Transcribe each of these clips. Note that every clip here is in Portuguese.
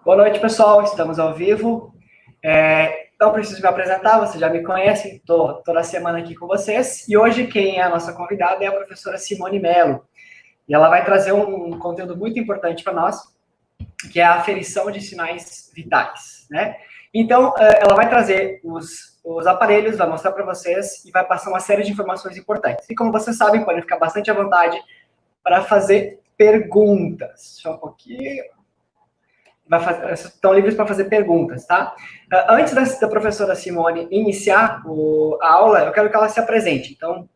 Boa noite, pessoal. Estamos ao vivo. Não preciso me apresentar, vocês já me conhecem. Estou toda semana aqui com vocês. E hoje quem é a nossa convidada é a professora Simone Mello. E ela vai trazer um conteúdo muito importante para nós, que é a aferição de sinais vitais, né? Então, ela vai trazer os aparelhos, vai mostrar para vocês e vai passar uma série de informações importantes. E como vocês sabem, podem ficar bastante à vontade para fazer perguntas. Só um pouquinho. Estão livres para fazer perguntas, tá? Antes da professora Simone iniciar a aula, eu quero que ela se apresente. Então,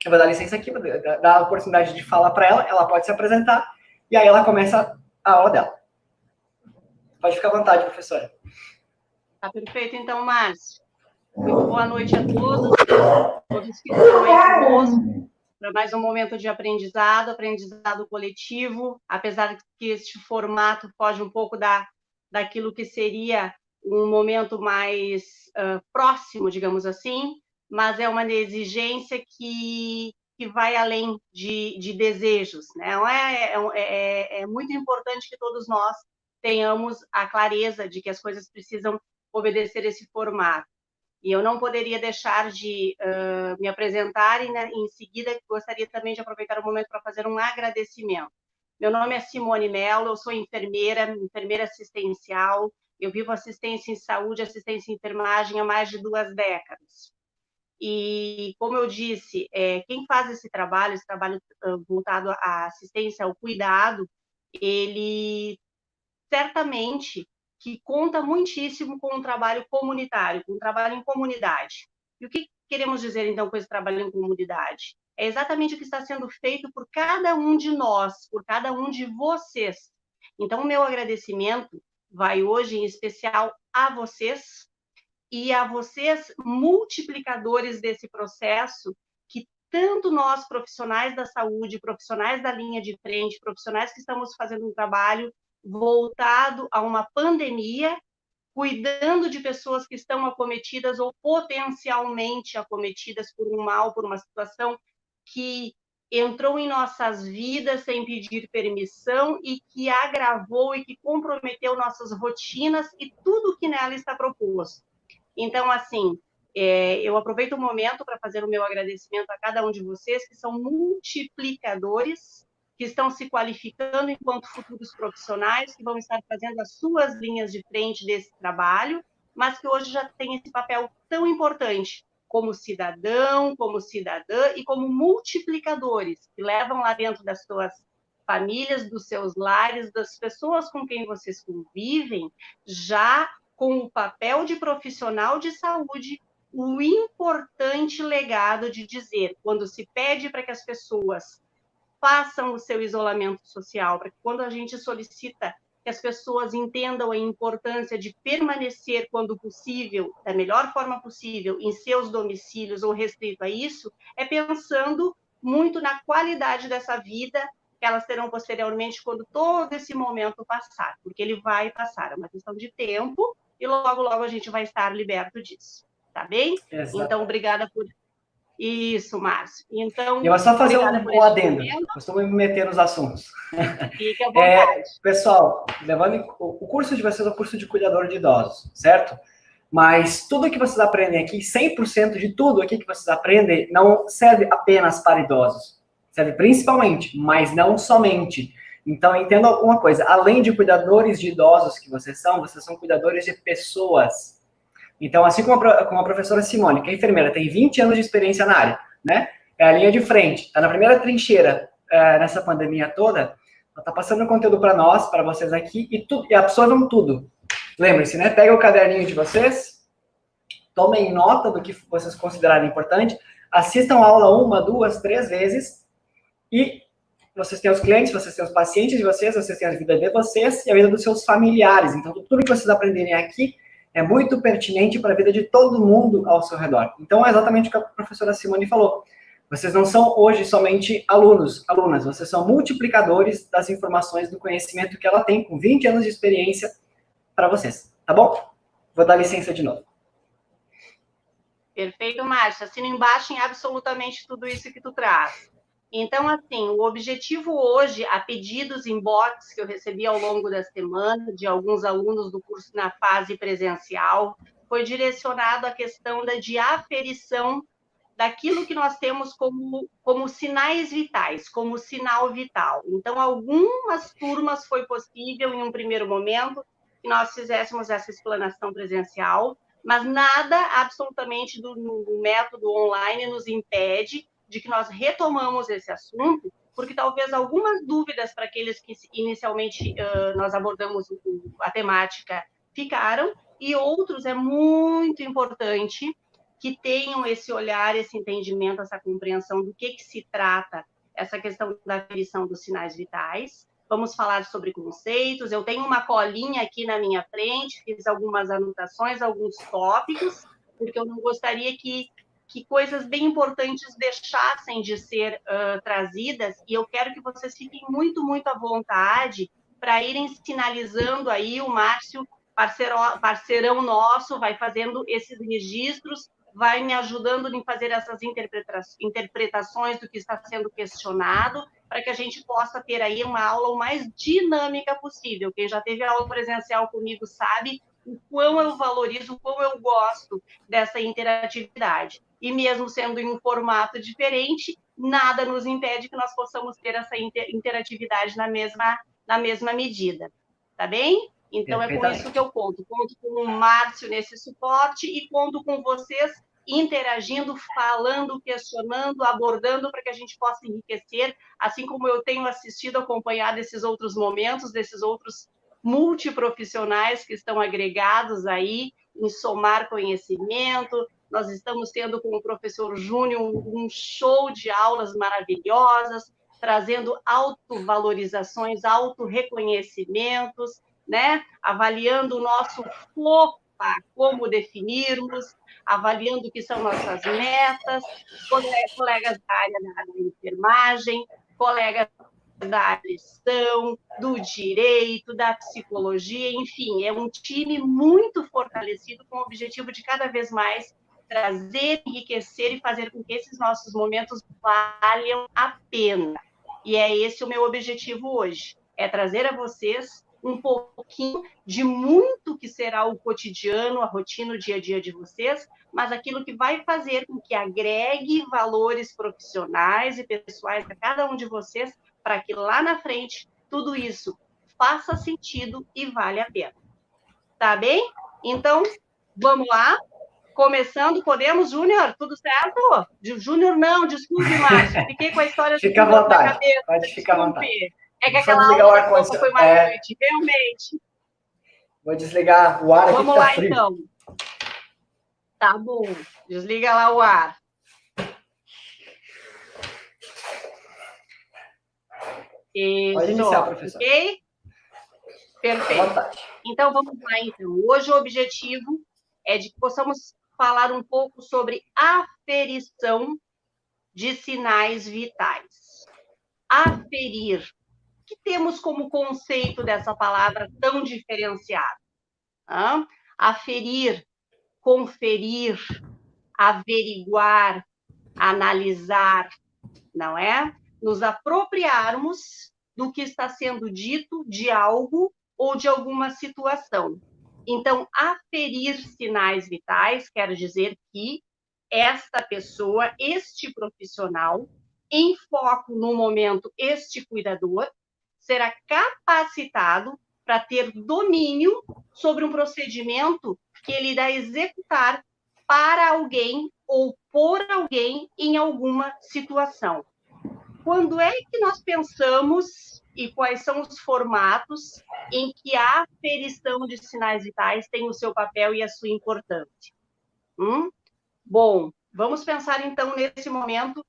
eu vou dar licença aqui, vou dar a oportunidade de falar para ela, ela pode se apresentar, e aí ela começa a aula dela. Pode ficar à vontade, professora. Tá perfeito, então, Márcio. Muito boa noite a todos que estão aí conosco, para mais um momento de aprendizado coletivo, apesar que este formato foge um pouco daquilo que seria um momento mais próximo, digamos assim, mas é uma exigência que vai além de desejos, né? É muito importante que todos nós tenhamos a clareza de que as coisas precisam obedecer esse formato. E eu não poderia deixar de me apresentar e, né, em seguida, gostaria também de aproveitar o momento para fazer um agradecimento. Meu nome é Simone Mello, eu sou enfermeira assistencial, eu vivo assistência em saúde, assistência em enfermagem há mais de 2 décadas. E, como eu disse, quem faz esse trabalho voltado à assistência, ao cuidado, ele certamente que conta muitíssimo com um trabalho comunitário, com um trabalho em comunidade. E o que queremos dizer, então, com esse trabalho em comunidade? É exatamente o que está sendo feito por cada um de nós, por cada um de vocês. Então, o meu agradecimento vai hoje, em especial, a vocês e a vocês, multiplicadores desse processo, que tanto nós, profissionais da saúde, profissionais da linha de frente, profissionais que estamos fazendo um trabalho voltado a uma pandemia, cuidando de pessoas que estão acometidas ou potencialmente acometidas por um mal, por uma situação que entrou em nossas vidas sem pedir permissão e que agravou e que comprometeu nossas rotinas e tudo que nela está proposto. Então, assim, eu aproveito o momento para fazer o meu agradecimento a cada um de vocês, que são multiplicadores, que estão se qualificando enquanto futuros profissionais, que vão estar fazendo as suas linhas de frente desse trabalho, mas que hoje já têm esse papel tão importante como cidadão, como cidadã e como multiplicadores, que levam lá dentro das suas famílias, dos seus lares, das pessoas com quem vocês convivem, já com o papel de profissional de saúde, o importante legado de dizer, quando se pede para que as pessoas façam o seu isolamento social, para que quando a gente solicita que as pessoas entendam a importância de permanecer, quando possível, da melhor forma possível, em seus domicílios ou restrito a isso, é pensando muito na qualidade dessa vida que elas terão posteriormente quando todo esse momento passar, porque ele vai passar, é uma questão de tempo, e logo, logo a gente vai estar liberto disso, tá bem? Exato. Então, obrigada por isso, Márcio. Então, eu vou só fazer um adendo, costumo me meter nos assuntos. Fique à vontade. Pessoal, o curso de vocês é o curso de cuidador de idosos, certo? Mas tudo que vocês aprendem aqui, 100% de tudo aqui que vocês aprendem, não serve apenas para idosos. Serve principalmente, mas não somente. Então, entenda uma coisa, além de cuidadores de idosos que vocês são cuidadores de pessoas. Então, assim como a professora Simone, que é enfermeira, tem 20 anos de experiência na área, né? É a linha de frente, está na primeira trincheira nessa pandemia toda, ela está passando conteúdo para nós, para vocês aqui, e absorvam tudo. Lembrem-se, né? Pega o caderninho de vocês, tomem nota do que vocês considerarem importante, assistam a aula 1, 2, 3 vezes, e vocês têm os clientes, vocês têm os pacientes de vocês têm a vida de vocês e a vida dos seus familiares. Então, tudo que vocês aprenderem aqui é muito pertinente para a vida de todo mundo ao seu redor. Então, é exatamente o que a professora Simone falou. Vocês não são hoje somente alunas, vocês são multiplicadores das informações, do conhecimento que ela tem com 20 anos de experiência para vocês, tá bom? Vou dar licença de novo. Perfeito, Márcia. Assina embaixo em absolutamente tudo isso que tu traz. Então, assim, o objetivo hoje, a pedidos inbox que eu recebi ao longo da semana, de alguns alunos do curso na fase presencial, foi direcionado à questão de aferição daquilo que nós temos como sinais vitais, como sinal vital. Então, algumas turmas foi possível, em um primeiro momento, que nós fizéssemos essa explanação presencial, mas nada absolutamente do método online nos impede de que nós retomamos esse assunto, porque talvez algumas dúvidas para aqueles que inicialmente nós abordamos a temática ficaram, e outros é muito importante que tenham esse olhar, esse entendimento, essa compreensão do que se trata essa questão da aferição dos sinais vitais. Vamos falar sobre conceitos. Eu tenho uma colinha aqui na minha frente, fiz algumas anotações, alguns tópicos, porque eu não gostaria que coisas bem importantes deixassem de ser trazidas, e eu quero que vocês fiquem muito, muito à vontade para irem sinalizando aí. O Márcio, parceirão nosso, vai fazendo esses registros, vai me ajudando em fazer essas interpretações do que está sendo questionado, para que a gente possa ter aí uma aula o mais dinâmica possível. Quem já teve aula presencial comigo sabe o quão eu valorizo, o quão eu gosto dessa interatividade. E mesmo sendo em um formato diferente, nada nos impede que nós possamos ter essa interatividade na mesma medida. Tá bem? Então, é com isso que eu conto. Conto com o Márcio nesse suporte e conto com vocês interagindo, falando, questionando, abordando, para que a gente possa enriquecer, assim como eu tenho assistido, acompanhado esses outros momentos, desses outros multiprofissionais que estão agregados aí em somar conhecimento. Nós estamos tendo com o professor Júnior um show de aulas maravilhosas, trazendo autovalorizações, autorreconhecimentos, né? Avaliando o nosso FOPA, como definirmos, avaliando o que são nossas metas, colegas da área da enfermagem, colegas da gestão, do direito, da psicologia, enfim, é um time muito fortalecido com o objetivo de cada vez mais trazer, enriquecer e fazer com que esses nossos momentos valham a pena. E é esse o meu objetivo hoje, é trazer a vocês um pouquinho de muito que será o cotidiano, a rotina, o dia a dia de vocês, mas aquilo que vai fazer com que agregue valores profissionais e pessoais a cada um de vocês, para que lá na frente tudo isso faça sentido e vale a pena. Tá bem? Então, vamos lá. Começando, podemos, Júnior? Tudo certo? Júnior não, desculpe, Márcio. Fiquei com a história Fica à vontade. na cabeça. Pode ficar à vontade. É que aquela aula da sopa foi marcante, realmente. Vou desligar o ar aqui. Vamos lá, frio. Então. Tá bom. Desliga lá o ar. Isso. Pode iniciar, professor. Ok? Perfeito. Então, vamos lá, então. Hoje o objetivo é de que possamos falar um pouco sobre aferição de sinais vitais. Aferir. O que temos como conceito dessa palavra tão diferenciada? Aferir, conferir, averiguar, analisar, não é? Nos apropriarmos do que está sendo dito, de algo ou de alguma situação. Então, aferir sinais vitais quer dizer que esta pessoa, este profissional, em foco no momento, este cuidador, será capacitado para ter domínio sobre um procedimento que ele irá executar para alguém ou por alguém em alguma situação. Quando é que nós pensamos e quais são os formatos em que a aferição de sinais vitais tem o seu papel e a sua importância? Bom, vamos pensar então nesse momento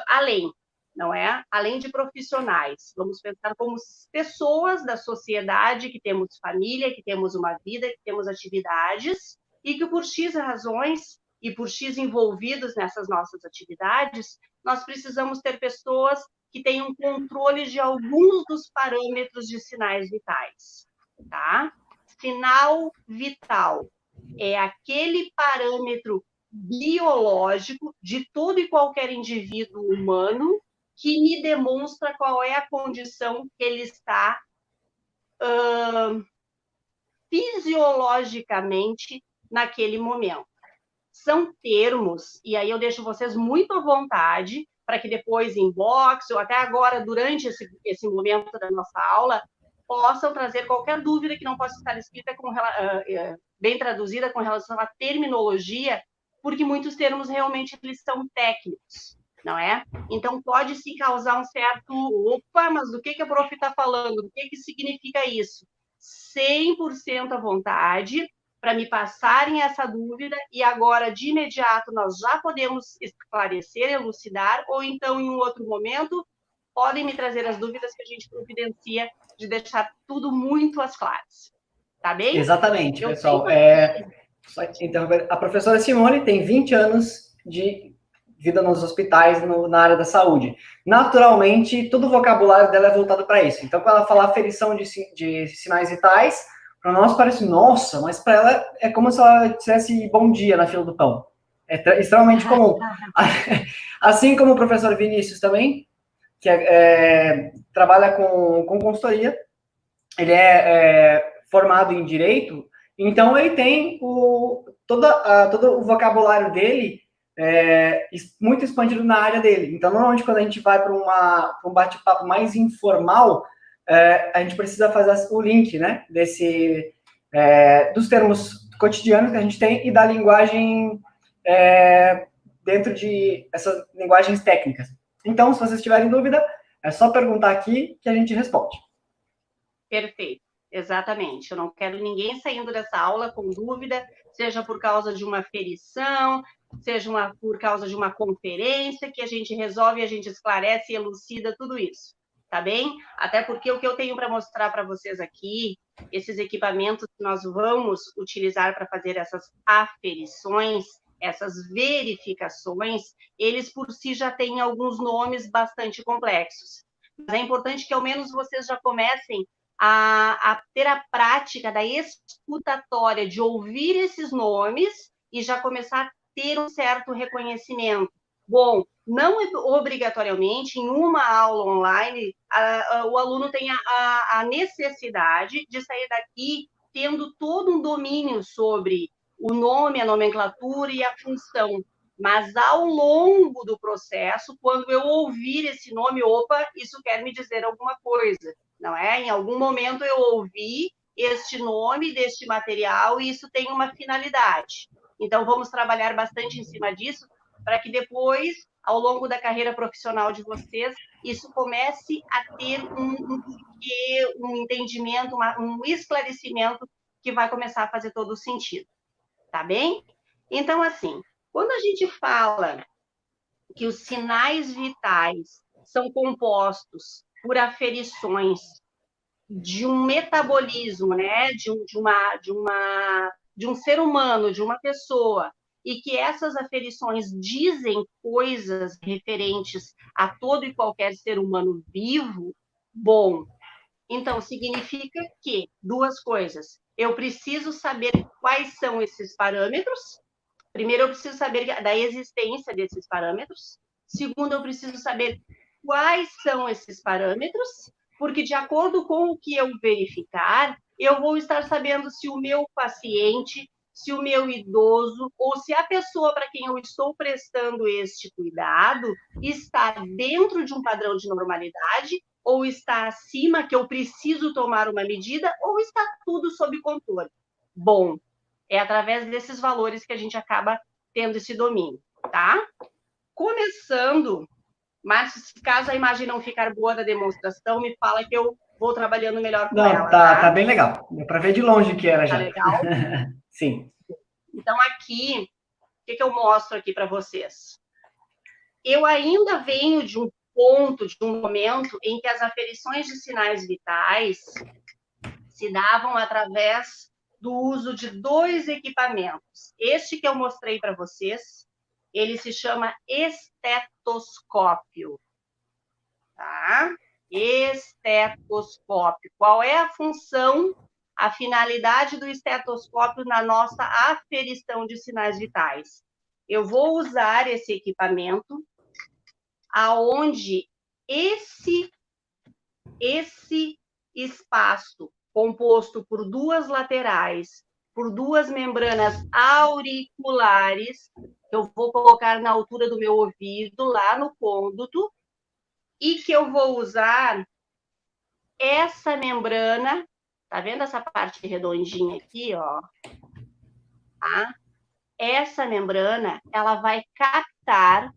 além, não é? Além de profissionais, vamos pensar como pessoas da sociedade, que temos família, que temos uma vida, que temos atividades, e que por X razões e por X envolvidos nessas nossas atividades, nós precisamos ter pessoas que tenham controle de alguns dos parâmetros de sinais vitais, tá? Sinal vital é aquele parâmetro biológico de todo e qualquer indivíduo humano que me demonstra qual é a condição que ele está fisiologicamente naquele momento. São termos, e aí eu deixo vocês muito à vontade, para que depois, em box, ou até agora, durante esse momento da nossa aula, possam trazer qualquer dúvida que não possa estar escrita bem traduzida com relação à terminologia, porque muitos termos realmente eles são técnicos, não é? Então, pode se causar um certo... Opa, mas do que a prof está falando? Do que significa isso? 100% à vontade, para me passarem essa dúvida, e agora, de imediato, nós já podemos esclarecer, elucidar, ou então, em um outro momento, podem me trazer as dúvidas que a gente providencia de deixar tudo muito às claras. Tá bem? Exatamente, pessoal. Só interromper. A professora Simone tem 20 anos de vida nos hospitais, na área da saúde. Naturalmente, todo o vocabulário dela é voltado para isso. Então, quando ela fala aferição de sinais vitais, para nós parece, nossa, mas para ela é como se ela dissesse bom dia na fila do pão. É extremamente comum. Assim como o professor Vinícius também, que trabalha com consultoria, ele é formado em Direito, então ele tem todo o vocabulário dele muito expandido na área dele. Então, normalmente, quando a gente vai para um bate-papo mais informal, a gente precisa fazer o link, né, dos termos cotidianos que a gente tem e da linguagem dentro de essas linguagens técnicas. Então, se vocês tiverem dúvida, é só perguntar aqui que a gente responde. Perfeito, exatamente. Eu não quero ninguém saindo dessa aula com dúvida, seja por causa de uma aferição, seja por causa de uma conferência, que a gente resolve, a gente esclarece e elucida tudo isso, tá bem? Até porque o que eu tenho para mostrar para vocês aqui, esses equipamentos que nós vamos utilizar para fazer essas aferições, essas verificações, eles por si já têm alguns nomes bastante complexos. Mas é importante que ao menos vocês já comecem a ter a prática da escutatória, de ouvir esses nomes e já começar a ter um certo reconhecimento. Bom, não obrigatoriamente, em uma aula online, o aluno tem a necessidade de sair daqui tendo todo um domínio sobre o nome, a nomenclatura e a função. Mas, ao longo do processo, quando eu ouvir esse nome, opa, isso quer me dizer alguma coisa, não é? Em algum momento eu ouvi este nome deste material e isso tem uma finalidade. Então, vamos trabalhar bastante em cima disso para que depois, ao longo da carreira profissional de vocês, isso comece a ter um entendimento, um esclarecimento que vai começar a fazer todo o sentido. Tá bem? Então, assim, quando a gente fala que os sinais vitais são compostos por aferições de um metabolismo, né, de um ser humano, de uma pessoa, e que essas aferições dizem coisas referentes a todo e qualquer ser humano vivo, bom, então significa que duas coisas. Eu preciso saber quais são esses parâmetros. Primeiro, eu preciso saber da existência desses parâmetros. Segundo, eu preciso saber quais são esses parâmetros, porque de acordo com o que eu verificar, eu vou estar sabendo se o meu paciente, se o meu idoso, ou se a pessoa para quem eu estou prestando este cuidado está dentro de um padrão de normalidade, ou está acima, que eu preciso tomar uma medida, ou está tudo sob controle. Bom, é através desses valores que a gente acaba tendo esse domínio, tá? Começando, mas caso a imagem não ficar boa da demonstração, me fala que eu vou trabalhando melhor com ela. Tá bem legal. Deu para ver de longe que era já. Tá legal? Sim. Então, aqui, o que eu mostro aqui para vocês? Eu ainda venho de um ponto, de um momento em que as aferições de sinais vitais se davam através do uso de dois equipamentos. Este que eu mostrei para vocês, ele se chama estetoscópio. Tá? Estetoscópio. Qual é a função, a finalidade do estetoscópio na nossa aferição de sinais vitais? Eu vou usar esse equipamento aonde esse espaço composto por duas laterais, por duas membranas auriculares, que eu vou colocar na altura do meu ouvido, lá no cônduto, e que eu vou usar essa membrana, tá vendo essa parte redondinha aqui, ó? Tá? Essa membrana, ela vai captar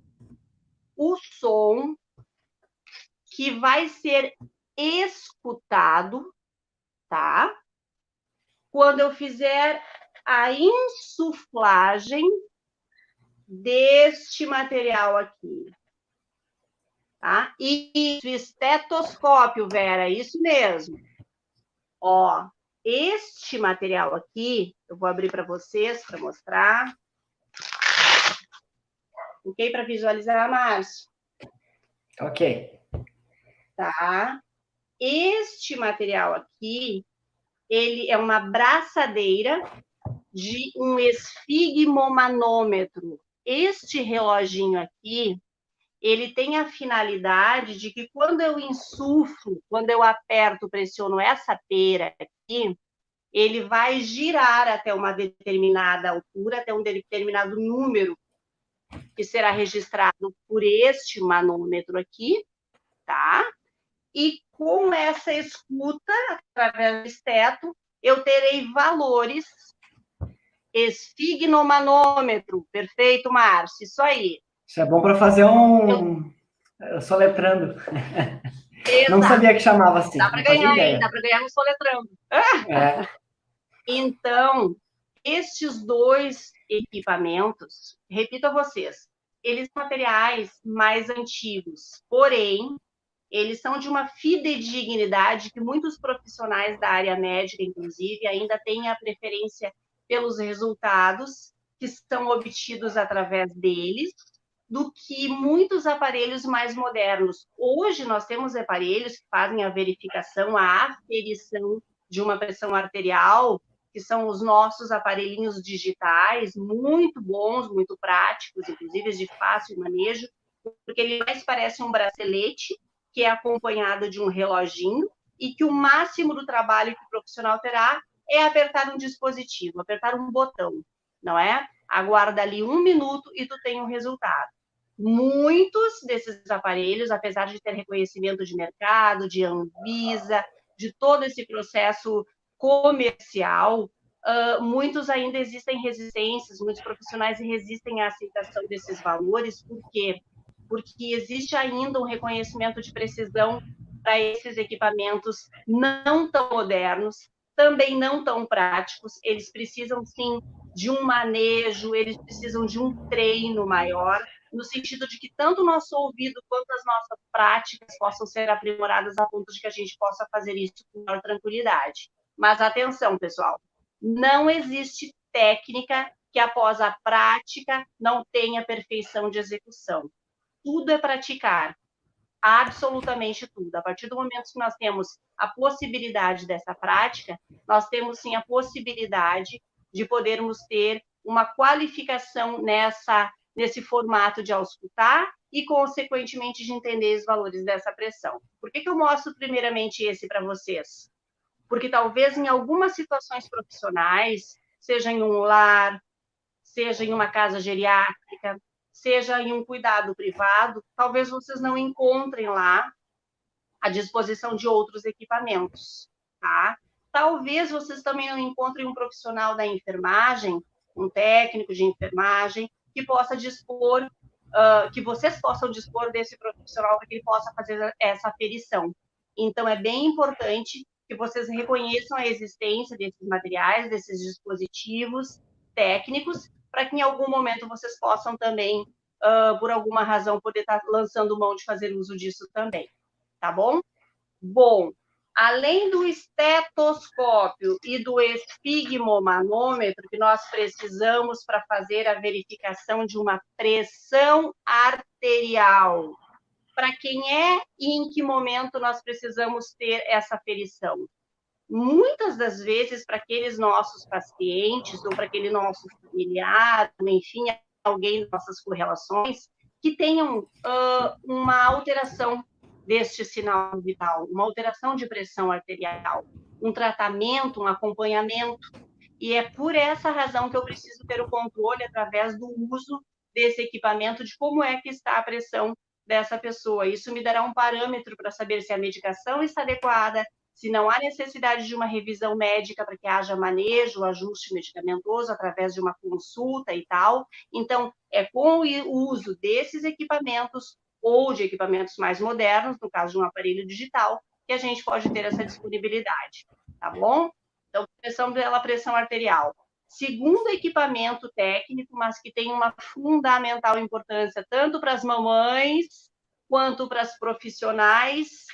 o som que vai ser escutado, tá? Quando eu fizer a insuflagem deste material aqui, tá? Isso, estetoscópio, Vera, isso mesmo. Ó, este material aqui, eu vou abrir para vocês, para mostrar. Ok? Para visualizar, Márcio? Ok. Tá? Este material aqui, ele é uma braçadeira de um esfigmomanômetro. Este reloginho aqui, ele tem a finalidade de que quando eu insuflo, quando eu aperto, pressiono essa pera aqui, ele vai girar até uma determinada altura, até um determinado número, que será registrado por este manômetro aqui, tá? E com essa escuta, através do esteto, eu terei valores esfigmomanômetro. Perfeito, Márcio? Isso aí. Isso é bom para fazer soletrando. Não Exato. sabia que chamava assim. Dá para ganhar, hein? Dá para ganhar no soletrando. É. Então, estes dois equipamentos, repito a vocês, eles são materiais mais antigos, porém, eles são de uma fidedignidade que muitos profissionais da área médica, inclusive, ainda têm a preferência pelos resultados que são obtidos através deles, do que muitos aparelhos mais modernos. Hoje, nós temos aparelhos que fazem a verificação, a aferição de uma pressão arterial, que são os nossos aparelhinhos digitais, muito bons, muito práticos, inclusive de fácil manejo, porque ele mais parece um bracelete, que é acompanhado de um reloginho, e que o máximo do trabalho que o profissional terá é apertar um dispositivo, apertar um botão, não é? Aguarda ali 1 minuto e tu tem um resultado. Muitos desses aparelhos, apesar de ter reconhecimento de mercado, de Anvisa, de todo esse processo comercial, muitos ainda existem resistências, muitos profissionais resistem à aceitação desses valores, por quê? Porque existe ainda um reconhecimento de precisão para esses equipamentos não tão modernos, também não tão práticos, eles precisam, sim, de um manejo, eles precisam de um treino maior, no sentido de que tanto o nosso ouvido quanto as nossas práticas possam ser aprimoradas a ponto de que a gente possa fazer isso com maior tranquilidade. Mas atenção, pessoal, não existe técnica que após a prática não tenha perfeição de execução. Tudo é praticar, absolutamente tudo. A partir do momento que nós temos a possibilidade dessa prática, nós temos sim a possibilidade de podermos ter uma qualificação nesse formato de auscultar e, consequentemente, de entender os valores dessa pressão. Por que eu mostro primeiramente esse para vocês? Porque talvez em algumas situações profissionais, seja em um lar, seja em uma casa geriátrica, seja em um cuidado privado, talvez vocês não encontrem lá a disposição de outros equipamentos, tá? Talvez vocês também não encontrem um profissional da enfermagem, um técnico de enfermagem, que possa dispor, que vocês possam dispor desse profissional para que ele possa fazer essa aferição. Então, é bem importante que vocês reconheçam a existência desses materiais, desses dispositivos técnicos, para que em algum momento vocês possam também, por alguma razão, poder estar lançando mão de fazer uso disso também, tá bom? Bom, além do estetoscópio e do esfigmomanômetro, que nós precisamos para fazer a verificação de uma pressão arterial, para quem é e em que momento nós precisamos ter essa aferição? Muitas das vezes, para aqueles nossos pacientes, ou para aquele nosso familiar, enfim, alguém de nossas correlações, que tenham uma alteração deste sinal vital, uma alteração de pressão arterial, um tratamento, um acompanhamento. E é por essa razão que eu preciso ter o controle através do uso desse equipamento de como é que está a pressão dessa pessoa. Isso me dará um parâmetro para saber se a medicação está adequada, se não há necessidade de uma revisão médica para que haja manejo, ajuste medicamentoso através de uma consulta e tal. Então, é com o uso desses equipamentos ou de equipamentos mais modernos, no caso de um aparelho digital, que a gente pode ter essa disponibilidade, tá bom? Então, pressão arterial. Segundo equipamento técnico, mas que tem uma fundamental importância tanto para as mamães quanto para as profissionais.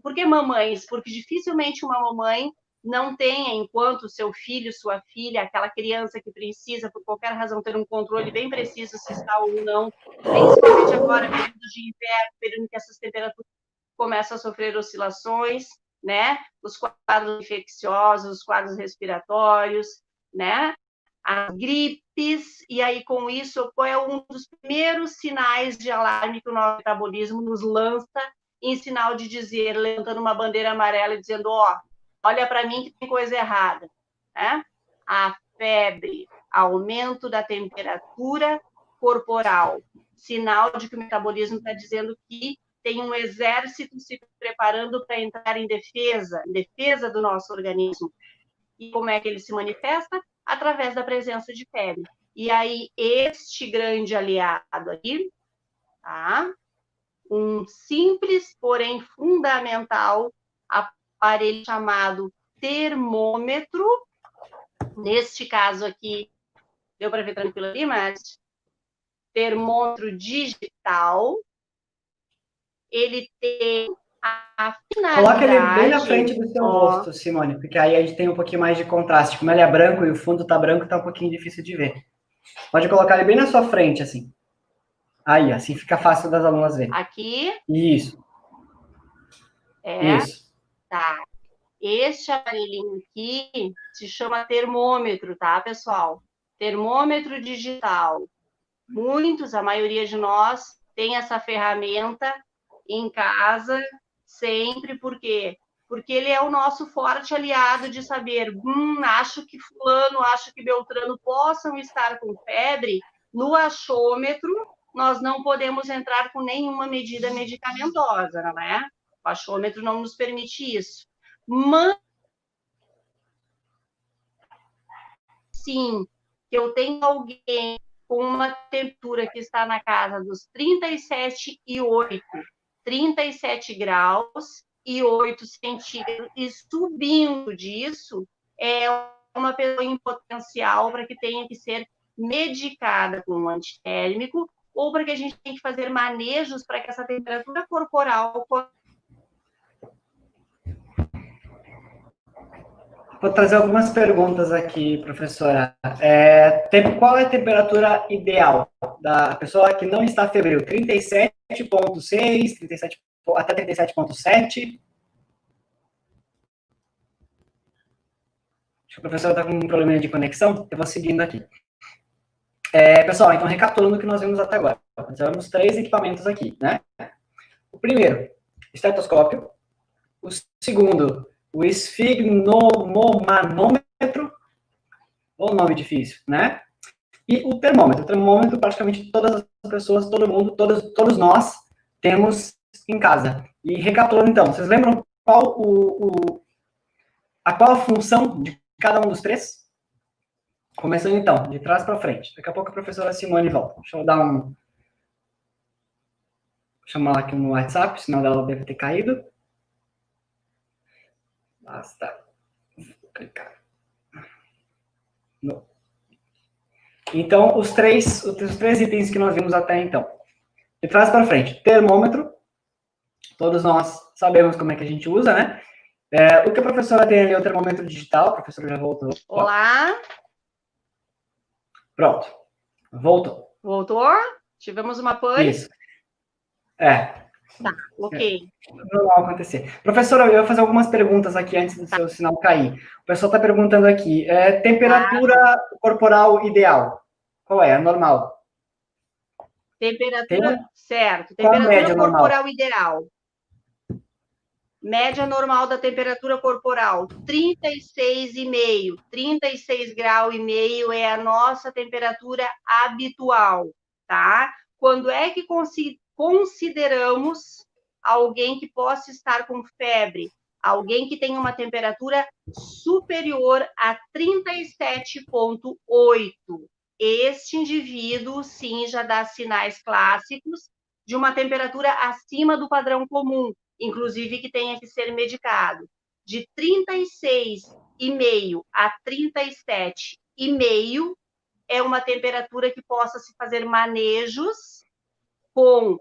Por que mamães? Porque dificilmente uma mamãe não tenha, enquanto seu filho, sua filha, aquela criança que precisa, por qualquer razão, ter um controle bem preciso se está ou não, principalmente agora, período de inverno, período em que essas temperaturas começam a sofrer oscilações, né? Os quadros infecciosos, os quadros respiratórios, né? As gripes, e aí com isso, qual é um dos primeiros sinais de alarme que o nosso metabolismo nos lança em sinal de dizer, levantando uma bandeira amarela e dizendo, ó, olha para mim que tem coisa errada, né? A febre, aumento da temperatura corporal, sinal de que o metabolismo está dizendo que tem um exército se preparando para entrar em defesa do nosso organismo. E como é que ele se manifesta? Através da presença de febre. E aí, este grande aliado aqui, tá? Um simples, porém fundamental aparelho chamado termômetro. Neste caso aqui, deu para ver tranquilo ali, mas termômetro digital. Ele tem a finalidade... Coloca ele bem na frente do seu rosto, Simone, porque aí a gente tem um pouquinho mais de contraste. Como ele é branco e o fundo tá branco, tá um pouquinho difícil de ver. Pode colocar ele bem na sua frente, assim. Aí, assim fica fácil das alunas verem. Aqui? Isso. Isso. Tá. Este aparelhinho aqui se chama termômetro, tá, pessoal? Termômetro digital. Muitos, a maioria de nós, tem essa ferramenta em casa sempre, por quê? Porque ele é o nosso forte aliado de saber, acho que fulano, acho que Beltrano possam estar com febre. No achômetro, nós não podemos entrar com nenhuma medida medicamentosa, não é? O achômetro não nos permite isso. Mas, sim, que eu tenho alguém com uma temperatura que está na casa dos 37,8, 37 graus e 8 centígrados, e subindo disso, é uma pessoa em potencial para que tenha que ser medicada com um antitérmico, ou para que a gente tenha que fazer manejos para que essa temperatura corporal... Vou trazer algumas perguntas aqui, professora. Qual é a temperatura ideal da pessoa que não está febril? 37,6, 37, até 37,7? Acho que a professora está com um problema de conexão. Eu vou seguindo aqui. Pessoal, então recapitulando o que nós vimos até agora. Nós tivemos 3 equipamentos aqui, né? O primeiro, estetoscópio. O segundo, o esfigmomanômetro, ou nome difícil, né? E o termômetro. O termômetro, praticamente todas as pessoas, todo mundo, todos nós temos em casa. E recapitulando, então, vocês lembram qual a função de cada um dos 3? Começando, então, de trás para frente. Daqui a pouco a professora Simone volta. Deixa eu dar vou chamar ela aqui no WhatsApp, senão ela deve ter caído. Basta clicar. No. Então, os três itens que nós vimos até então. De trás para frente, termômetro. Todos nós sabemos como é que a gente usa, né? O que a professora tem ali é o termômetro digital. A professora já voltou. Olá. Pronto. Voltou. Voltou? Tivemos uma pane? Isso. Tá, ok. Normal acontecer. Professora, eu ia fazer algumas perguntas aqui antes do seu sinal cair. O pessoal está perguntando aqui, temperatura corporal ideal? Qual é? Temperatura, certo. Temperatura corporal ideal. Média normal da temperatura corporal, 36,5. 36 graus e meio é a nossa temperatura habitual, tá? Quando é que consideramos alguém que possa estar com febre? Alguém que tem uma temperatura superior a 37,8. Este indivíduo, sim, já dá sinais clássicos de uma temperatura acima do padrão comum, inclusive que tenha que ser medicado. De 36,5 a 37,5 é uma temperatura que possa se fazer manejos com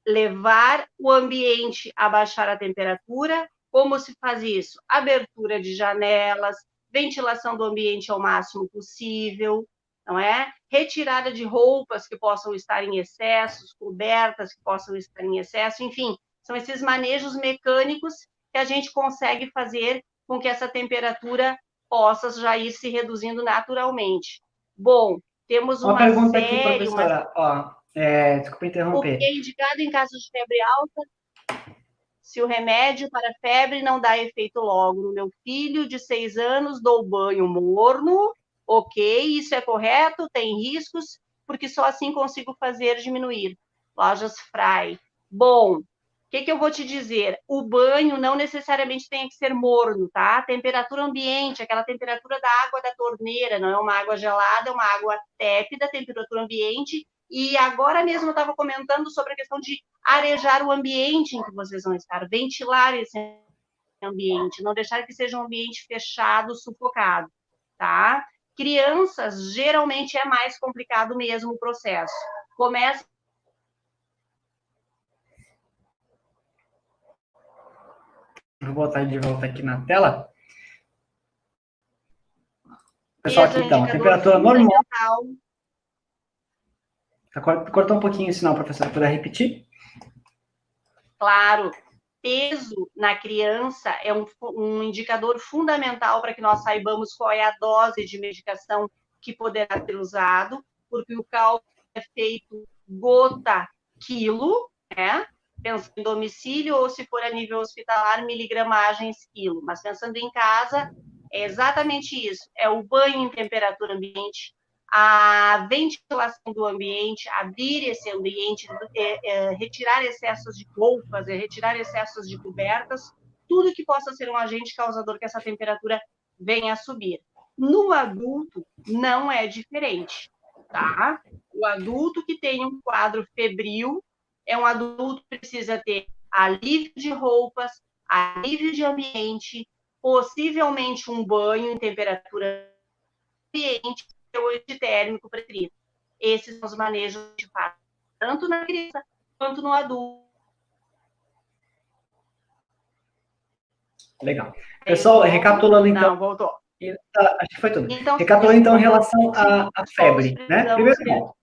levar o ambiente a baixar a temperatura. Como se faz isso? Abertura de janelas, ventilação do ambiente ao máximo possível, não é? Retirada de roupas que possam estar em excesso, cobertas que possam estar em excesso, enfim, são esses manejos mecânicos que a gente consegue fazer com que essa temperatura possa já ir se reduzindo naturalmente. Bom, temos Uma uma pergunta aqui, série, professora. Ó, desculpa o que interromper. é indicado em casos de febre alta? Se o remédio para febre não dá efeito logo no meu filho de 6 anos, dou banho morno, ok, isso é correto, tem riscos, porque só assim consigo fazer diminuir. Lojas Fry. Bom, o que eu vou te dizer? O banho não necessariamente tem que ser morno, tá? Temperatura ambiente, aquela temperatura da água da torneira, não é uma água gelada, é uma água tépida, temperatura ambiente. E agora mesmo eu estava comentando sobre a questão de arejar o ambiente em que vocês vão estar, ventilar esse ambiente, não deixar que seja um ambiente fechado, sufocado, tá? Crianças, geralmente é mais complicado mesmo o processo. Começa. Vou botar de volta aqui na tela. Pessoal, aqui então, a temperatura normal. Cortou um pouquinho o sinal, professor, puder repetir? Claro. Peso na criança é um indicador fundamental para que nós saibamos qual é a dose de medicação que poderá ser usado, porque o cálculo é feito gota-quilo, né? Pensando em domicílio ou, se for a nível hospitalar, miligramagens quilo. Mas pensando em casa, é exatamente isso. É o banho em temperatura ambiente, a ventilação do ambiente, abrir esse ambiente, retirar excessos de roupas, retirar excessos de cobertas, tudo que possa ser um agente causador que essa temperatura venha a subir. No adulto, não é diferente, tá? O adulto que tem um quadro febril é um adulto que precisa ter alívio de roupas, alívio de ambiente, possivelmente um banho em temperatura ambiente, térmico preferido. Esses são os manejos de fato, tanto na criança quanto no adulto. Legal. Pessoal, recapitulando então. Não, voltou. Acho que foi tudo. Então, recapitulando então em relação à febre, né? Primeiro ponto.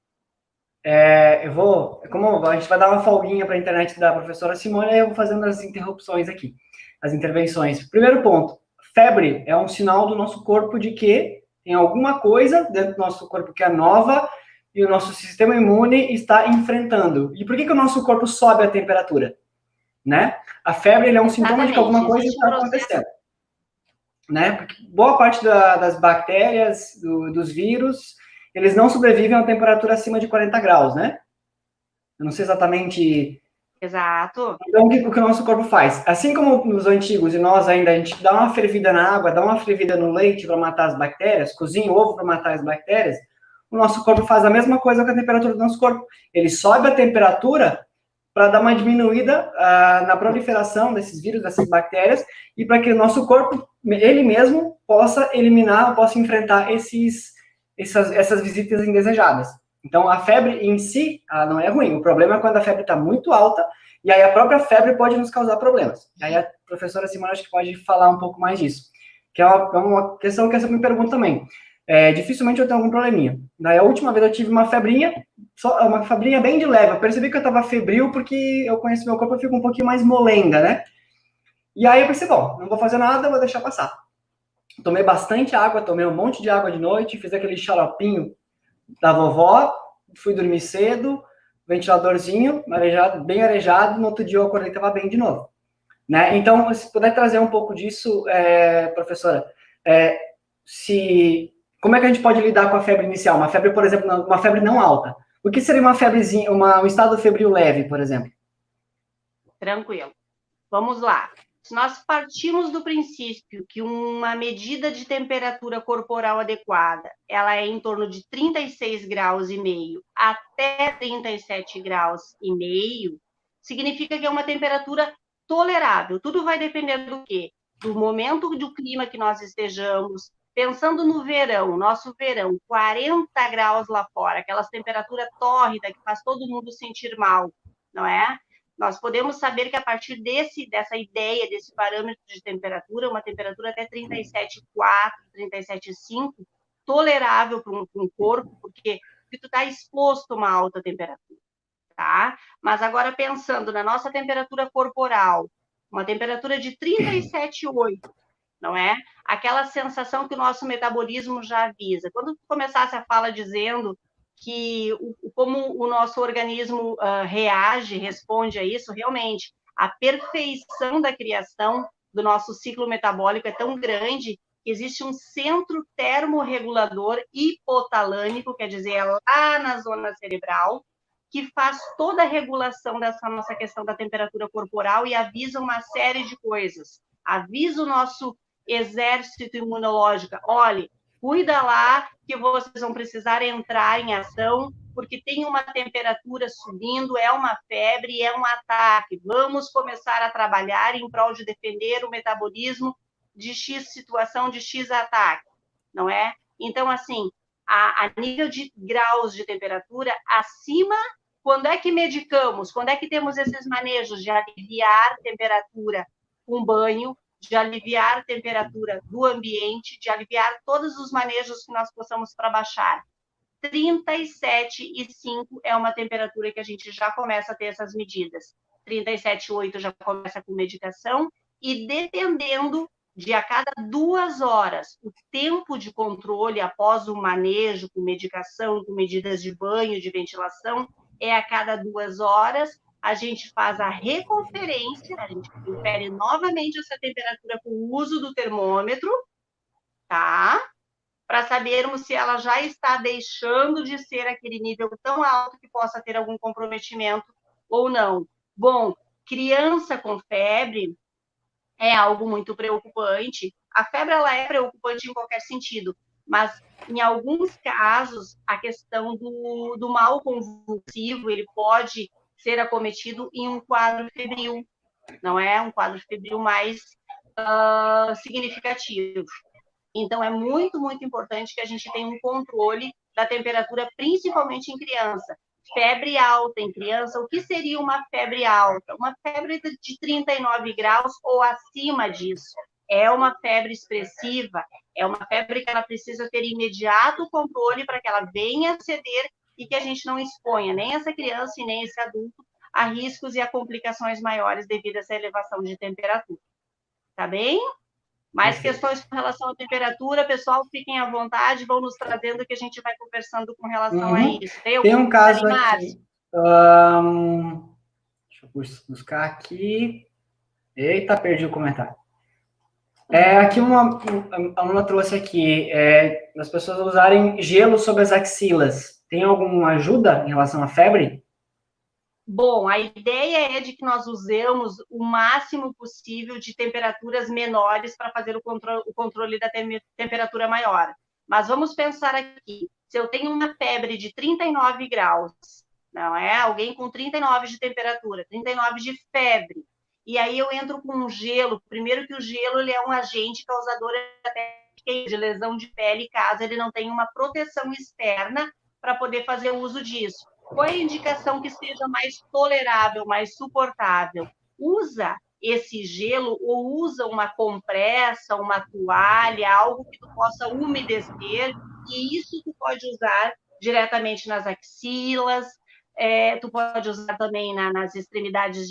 Como a gente vai dar uma folguinha para a internet da professora Simone, eu vou fazendo as interrupções aqui, as intervenções. Primeiro ponto, febre é um sinal do nosso corpo de que tem alguma coisa dentro do nosso corpo que é nova e o nosso sistema imune está enfrentando. E por que o nosso corpo sobe a temperatura? Né? A febre é um sintoma de que alguma coisa está acontecendo. Né? Porque boa parte das bactérias, dos vírus, eles não sobrevivem a uma temperatura acima de 40 graus, né? Eu não sei exatamente... Exato. Então, o que o nosso corpo faz? Assim como nos antigos, e nós ainda, a gente dá uma fervida na água, dá uma fervida no leite para matar as bactérias, cozinha o ovo para matar as bactérias, o nosso corpo faz a mesma coisa com a temperatura do nosso corpo. Ele sobe a temperatura para dar uma diminuída na proliferação desses vírus, dessas bactérias, e para que o nosso corpo, ele mesmo, possa eliminar, possa enfrentar essas visitas indesejadas. Então, a febre em si, não é ruim. O problema é quando a febre está muito alta, e aí a própria febre pode nos causar problemas. Aí a professora Simone acho que pode falar um pouco mais disso. Que é uma questão que essa me pergunta também. Dificilmente eu tenho algum probleminha. Daí a última vez eu tive uma febrinha bem de leve. Eu percebi que eu estava febril porque eu conheço meu corpo, eu fico um pouquinho mais molenga, né? E aí eu pensei, bom, não vou fazer nada, vou deixar passar. Tomei bastante água, tomei um monte de água de noite, fiz aquele xaropinho da vovó, fui dormir cedo, ventiladorzinho, arejado, bem arejado, no outro dia eu acordei e estava bem de novo. né? Então, se puder trazer um pouco disso, professora, como é que a gente pode lidar com a febre inicial? Uma febre, por exemplo, uma febre não alta. O que seria uma febrezinha, um estado febril leve, por exemplo? Tranquilo. Vamos lá. Se nós partimos do princípio que uma medida de temperatura corporal adequada, ela é em torno de 36 graus e meio até 37 graus e meio, significa que é uma temperatura tolerável. Tudo vai depender do quê? Do momento do clima que nós estejamos. Pensando no verão, nosso verão, 40 graus lá fora, aquelas temperaturas tórridas que faz todo mundo sentir mal, não é? Nós podemos saber que a partir dessa ideia, desse parâmetro de temperatura, uma temperatura até 37,4, 37,5, tolerável para um corpo, porque tu está exposto a uma alta temperatura, tá? Mas agora pensando na nossa temperatura corporal, uma temperatura de 37,8, não é? Aquela sensação que o nosso metabolismo já avisa. Quando tu começasse a fala dizendo que como o nosso organismo reage, responde a isso, realmente, a perfeição da criação do nosso ciclo metabólico é tão grande que existe um centro termorregulador hipotalâmico, quer dizer, é lá na zona cerebral, que faz toda a regulação dessa nossa questão da temperatura corporal e avisa uma série de coisas. Avisa o nosso exército imunológico, olha, cuida lá que vocês vão precisar entrar em ação, porque tem uma temperatura subindo, é uma febre, é um ataque. Vamos começar a trabalhar em prol de defender o metabolismo de X situação, de X ataque, não é? Então, assim, a nível de graus de temperatura, acima, quando é que medicamos? Quando é que temos esses manejos de aliviar temperatura com banho, de aliviar a temperatura do ambiente, de aliviar todos os manejos que nós possamos para baixar. 37,5 é uma temperatura que a gente já começa a ter essas medidas. 37,8 já começa com medicação e dependendo de a cada 2 horas, o tempo de controle após o manejo com medicação, com medidas de banho, de ventilação, é a cada 2 horas, a gente faz a reconferência, a gente confere novamente essa temperatura com o uso do termômetro, tá? Para sabermos se ela já está deixando de ser aquele nível tão alto que possa ter algum comprometimento ou não. Bom, criança com febre é algo muito preocupante. A febre ela é preocupante em qualquer sentido, mas em alguns casos a questão do mal convulsivo ele pode ser acometido em um quadro febril, não é? Um quadro febril mais significativo. Então, é muito, muito importante que a gente tenha um controle da temperatura, principalmente em criança. Febre alta em criança, o que seria uma febre alta? Uma febre de 39 graus ou acima disso. É uma febre expressiva, é uma febre que ela precisa ter imediato controle para que ela venha ceder e que a gente não exponha nem essa criança e nem esse adulto a riscos e a complicações maiores devido a essa elevação de temperatura. Tá bem? Mais questões com relação à temperatura, pessoal, fiquem à vontade, vão nos trazendo que a gente vai conversando com relação a isso. Tem um caso aqui. Deixa eu buscar aqui. Eita, perdi o comentário. Aqui a aluna trouxe aqui, as pessoas usarem gelo sobre as axilas. Tem alguma ajuda em relação à febre? Bom, a ideia é de que nós usemos o máximo possível de temperaturas menores para fazer o controle da temperatura maior. Mas vamos pensar aqui, se eu tenho uma febre de 39 graus, não é? Alguém com 39 de temperatura, 39 de febre, e aí eu entro com um gelo, primeiro que o gelo ele é um agente causador até de lesão de pele, caso ele não tenha uma proteção externa para poder fazer uso disso. Qual é a indicação que seja mais tolerável, mais suportável? Usa esse gelo ou usa uma compressa, uma toalha, algo que tu possa umedecer, e isso tu pode usar diretamente nas axilas, tu pode usar também nas extremidades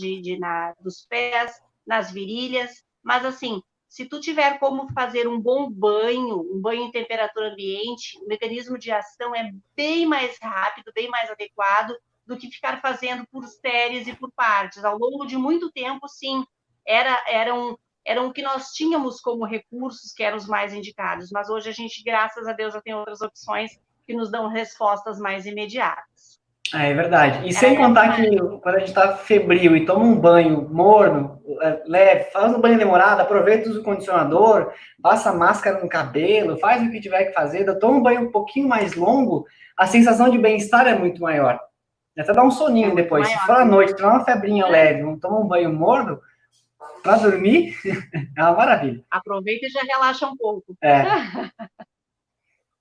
dos pés, nas virilhas, mas assim, se tu tiver como fazer um bom banho, um banho em temperatura ambiente, o mecanismo de ação é bem mais rápido, bem mais adequado do que ficar fazendo por séries e por partes. Ao longo de muito tempo, sim, eram o que nós tínhamos como recursos, que eram os mais indicados, mas hoje a gente, graças a Deus, já tem outras opções que nos dão respostas mais imediatas. É verdade. E sem contar que quando a gente está febril e toma um banho morno, leve, faz um banho demorado, aproveita o condicionador, passa máscara no cabelo, faz o que tiver que fazer, toma um banho um pouquinho mais longo, a sensação de bem-estar é muito maior. Até dá um soninho depois. Se for à noite, tomar uma febrinha leve, toma um banho morno, para dormir, é uma maravilha. Aproveita e já relaxa um pouco. É.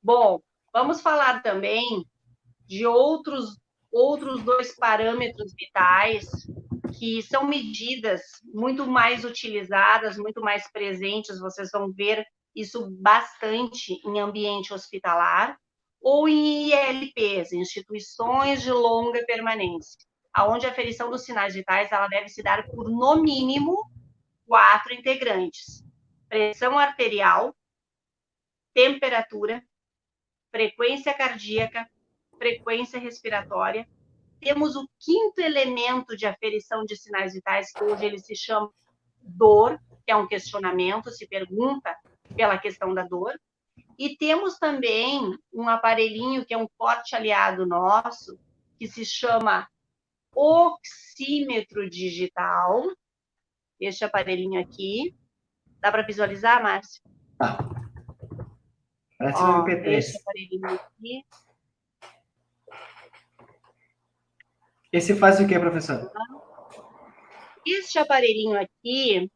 Bom, vamos falar também de outros 2 parâmetros vitais que são medidas muito mais utilizadas, muito mais presentes, vocês vão ver isso bastante em ambiente hospitalar ou em ILPs, instituições de longa permanência, onde a aferição dos sinais vitais ela deve se dar por, no mínimo, 4 integrantes: pressão arterial, temperatura, frequência cardíaca, frequência respiratória. Temos o 5º elemento de aferição de sinais vitais, que hoje ele se chama dor, que é um questionamento, se pergunta pela questão da dor. E temos também um aparelhinho que é um forte aliado nosso, que se chama oxímetro digital. Este aparelhinho aqui. Dá para visualizar, Márcio? Tá. Parece um MP3. Este aparelhinho aqui. Esse faz o que, professor? Este aparelhinho aqui,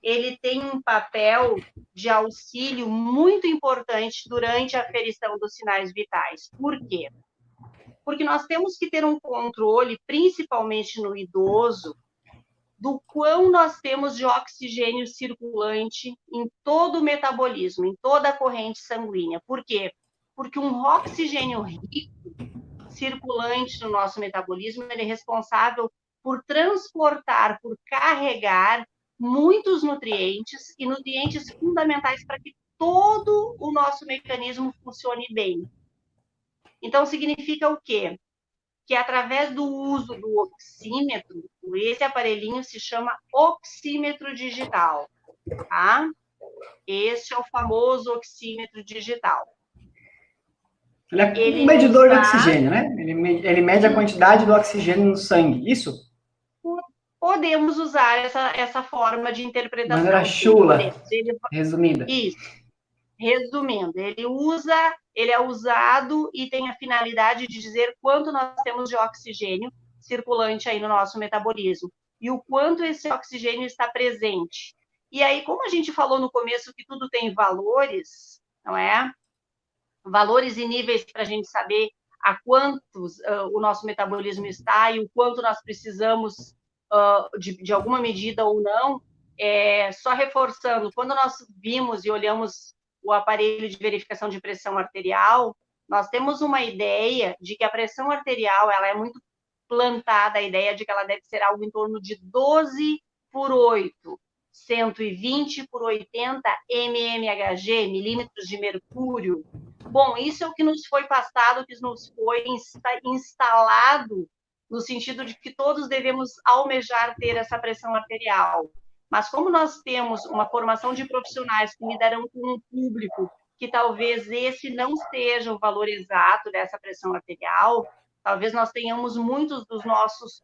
ele tem um papel de auxílio muito importante durante a aferição dos sinais vitais. Por quê? Porque nós temos que ter um controle, principalmente no idoso, do quão nós temos de oxigênio circulante em todo o metabolismo, em toda a corrente sanguínea. Por quê? Porque um oxigênio rico, circulante no nosso metabolismo, ele é responsável por transportar, por carregar muitos nutrientes, e nutrientes fundamentais para que todo o nosso mecanismo funcione bem. Então, significa o quê? Que através do uso do oxímetro, esse aparelhinho se chama oxímetro digital, tá? Este é o famoso oxímetro digital. Ele é um medidor de oxigênio, né? Ele mede a quantidade do oxigênio no sangue, isso? Podemos usar essa forma de interpretação. De maneira chula, resumida. Isso. Resumindo, ele é usado e tem a finalidade de dizer quanto nós temos de oxigênio circulante aí no nosso metabolismo e o quanto esse oxigênio está presente. E aí, como a gente falou no começo que tudo tem valores, não é? Valores e níveis para a gente saber a quantos o nosso metabolismo está e o quanto nós precisamos de alguma medida ou não. Só reforçando, quando nós vimos e olhamos o aparelho de verificação de pressão arterial, nós temos uma ideia de que a pressão arterial ela é muito plantada, a ideia de que ela deve ser algo em torno de 12/8, 120/80 mmHg, milímetros de mercúrio. Bom, isso é o que nos foi passado, que nos foi instalado, no sentido de que todos devemos almejar ter essa pressão arterial. Mas como nós temos uma formação de profissionais que lidarão com um público que talvez esse não seja o valor exato dessa pressão arterial, talvez nós tenhamos muitos dos nossos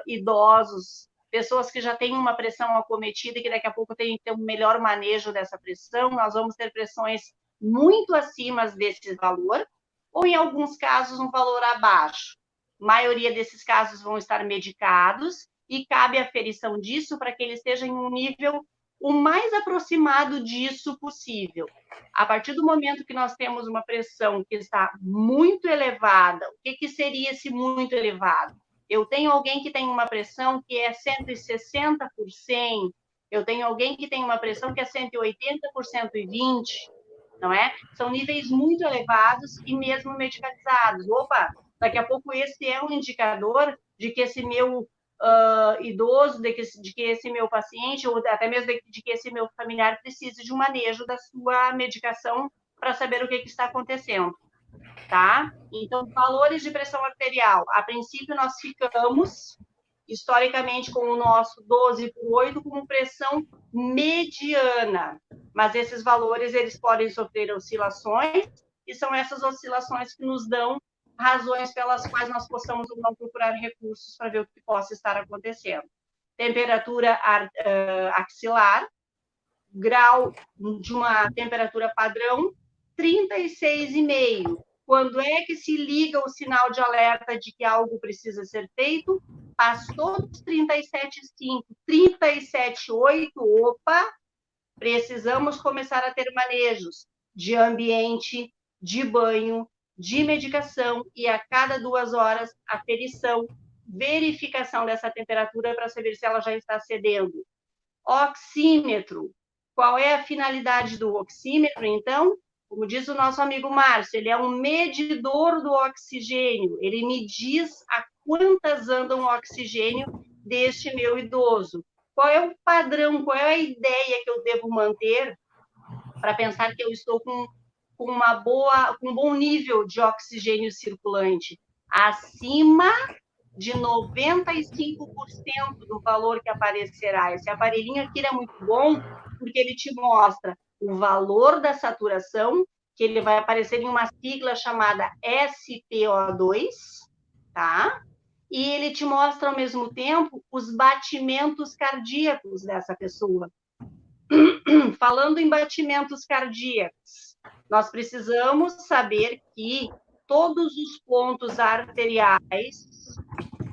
idosos, pessoas que já têm uma pressão acometida e que daqui a pouco têm que ter um melhor manejo dessa pressão, nós vamos ter pressões muito acima desse valor, ou em alguns casos um valor abaixo. A maioria desses casos vão estar medicados e cabe a aferição disso para que ele esteja em um nível o mais aproximado disso possível. A partir do momento que nós temos uma pressão que está muito elevada, o que seria esse muito elevado? Eu tenho alguém que tem uma pressão que é 160%, eu tenho alguém que tem uma pressão que é 180/120, não é? São níveis muito elevados e mesmo medicalizados. Opa, daqui a pouco esse é um indicador de que esse meu idoso, de que esse meu paciente, ou até mesmo de que esse meu familiar precise de um manejo da sua medicação para saber o que está acontecendo, tá? Então, valores de pressão arterial, a princípio nós ficamos historicamente com o nosso 12 por 8 como pressão mediana, mas esses valores eles podem sofrer oscilações, e são essas oscilações que nos dão razões pelas quais nós possamos ou não procurar recursos para ver o que possa estar acontecendo. Temperatura axilar, grau de uma temperatura padrão, 36,5. Quando é que se liga o sinal de alerta de que algo precisa ser feito? Passou dos 37,5, 37,8, opa, precisamos começar a ter manejos de ambiente, de banho, de medicação, e a cada 2 horas, aferição, verificação dessa temperatura para saber se ela já está cedendo. Oxímetro. Qual é a finalidade do oxímetro, então? Como diz o nosso amigo Márcio, ele é um medidor do oxigênio, ele me diz a quantas andam o oxigênio deste meu idoso. Qual é o padrão, qual é a ideia que eu devo manter para pensar que eu estou com um bom nível de oxigênio circulante? Acima de 95% do valor que aparecerá. Esse aparelhinho aqui é muito bom, porque ele te mostra o valor da saturação, que ele vai aparecer em uma sigla chamada SpO2, tá? E ele te mostra, ao mesmo tempo, os batimentos cardíacos dessa pessoa. Falando em batimentos cardíacos, nós precisamos saber que todos os pontos arteriais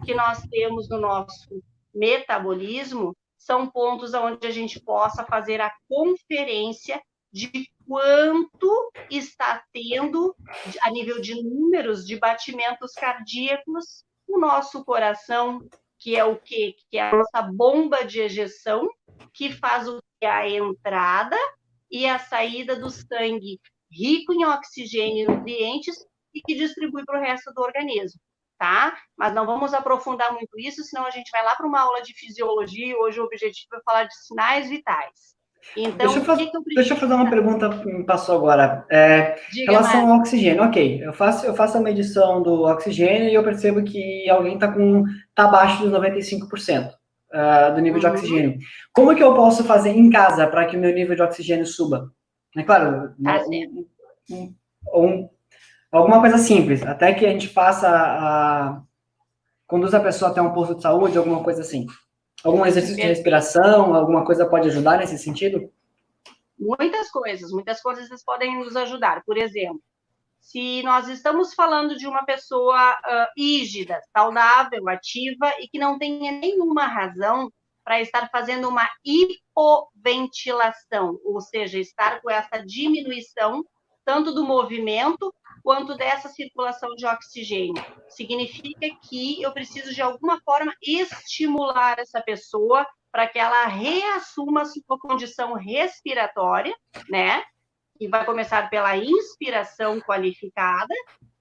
que nós temos no nosso metabolismo são pontos onde a gente possa fazer a conferência de quanto está tendo, a nível de números de batimentos cardíacos, o nosso coração, que é o quê? Que é a nossa bomba de ejeção, que faz a entrada e a saída do sangue rico em oxigênio e nutrientes e que distribui para o resto do organismo. Tá? Mas não vamos aprofundar muito isso, senão a gente vai lá para uma aula de fisiologia, e hoje o objetivo é falar de sinais vitais. Então, deixa eu fazer uma pergunta que me passou agora. Em relação ao oxigênio, ok, eu faço a medição do oxigênio e eu percebo que alguém está abaixo dos 95% do nível de oxigênio. Como que eu posso fazer em casa para que o meu nível de oxigênio suba? É claro, alguma coisa simples, até que a gente conduza a pessoa até um posto de saúde, alguma coisa assim. Algum exercício de respiração, alguma coisa pode ajudar nesse sentido? Muitas coisas podem nos ajudar. Por exemplo, se nós estamos falando de uma pessoa rígida, saudável, ativa e que não tenha nenhuma razão para estar fazendo uma hipoventilação, ou seja, estar com essa diminuição tanto do movimento quanto dessa circulação de oxigênio. Significa que eu preciso, de alguma forma, estimular essa pessoa para que ela reassuma a sua condição respiratória, né? E vai começar pela inspiração qualificada,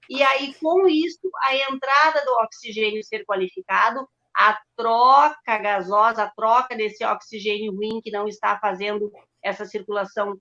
e aí, com isso, a entrada do oxigênio ser qualificado, a troca gasosa, a troca desse oxigênio ruim que não está fazendo essa circulação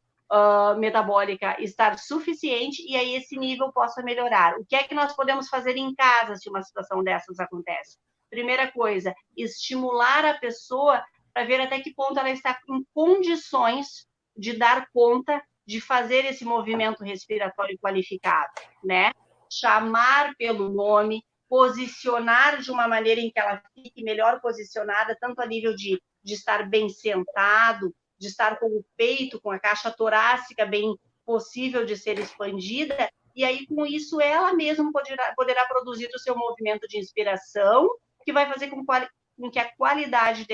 metabólica estar suficiente, e aí esse nível possa melhorar. O que é que nós podemos fazer em casa se uma situação dessas acontece? Primeira coisa, estimular a pessoa para ver até que ponto ela está em condições de dar conta de fazer esse movimento respiratório qualificado, né? Chamar pelo nome, posicionar de uma maneira em que ela fique melhor posicionada, tanto a nível de estar bem sentado, de estar com o peito, com a caixa torácica bem possível de ser expandida, e aí com isso ela mesma poderá produzir o seu movimento de inspiração, que vai fazer com que a qualidade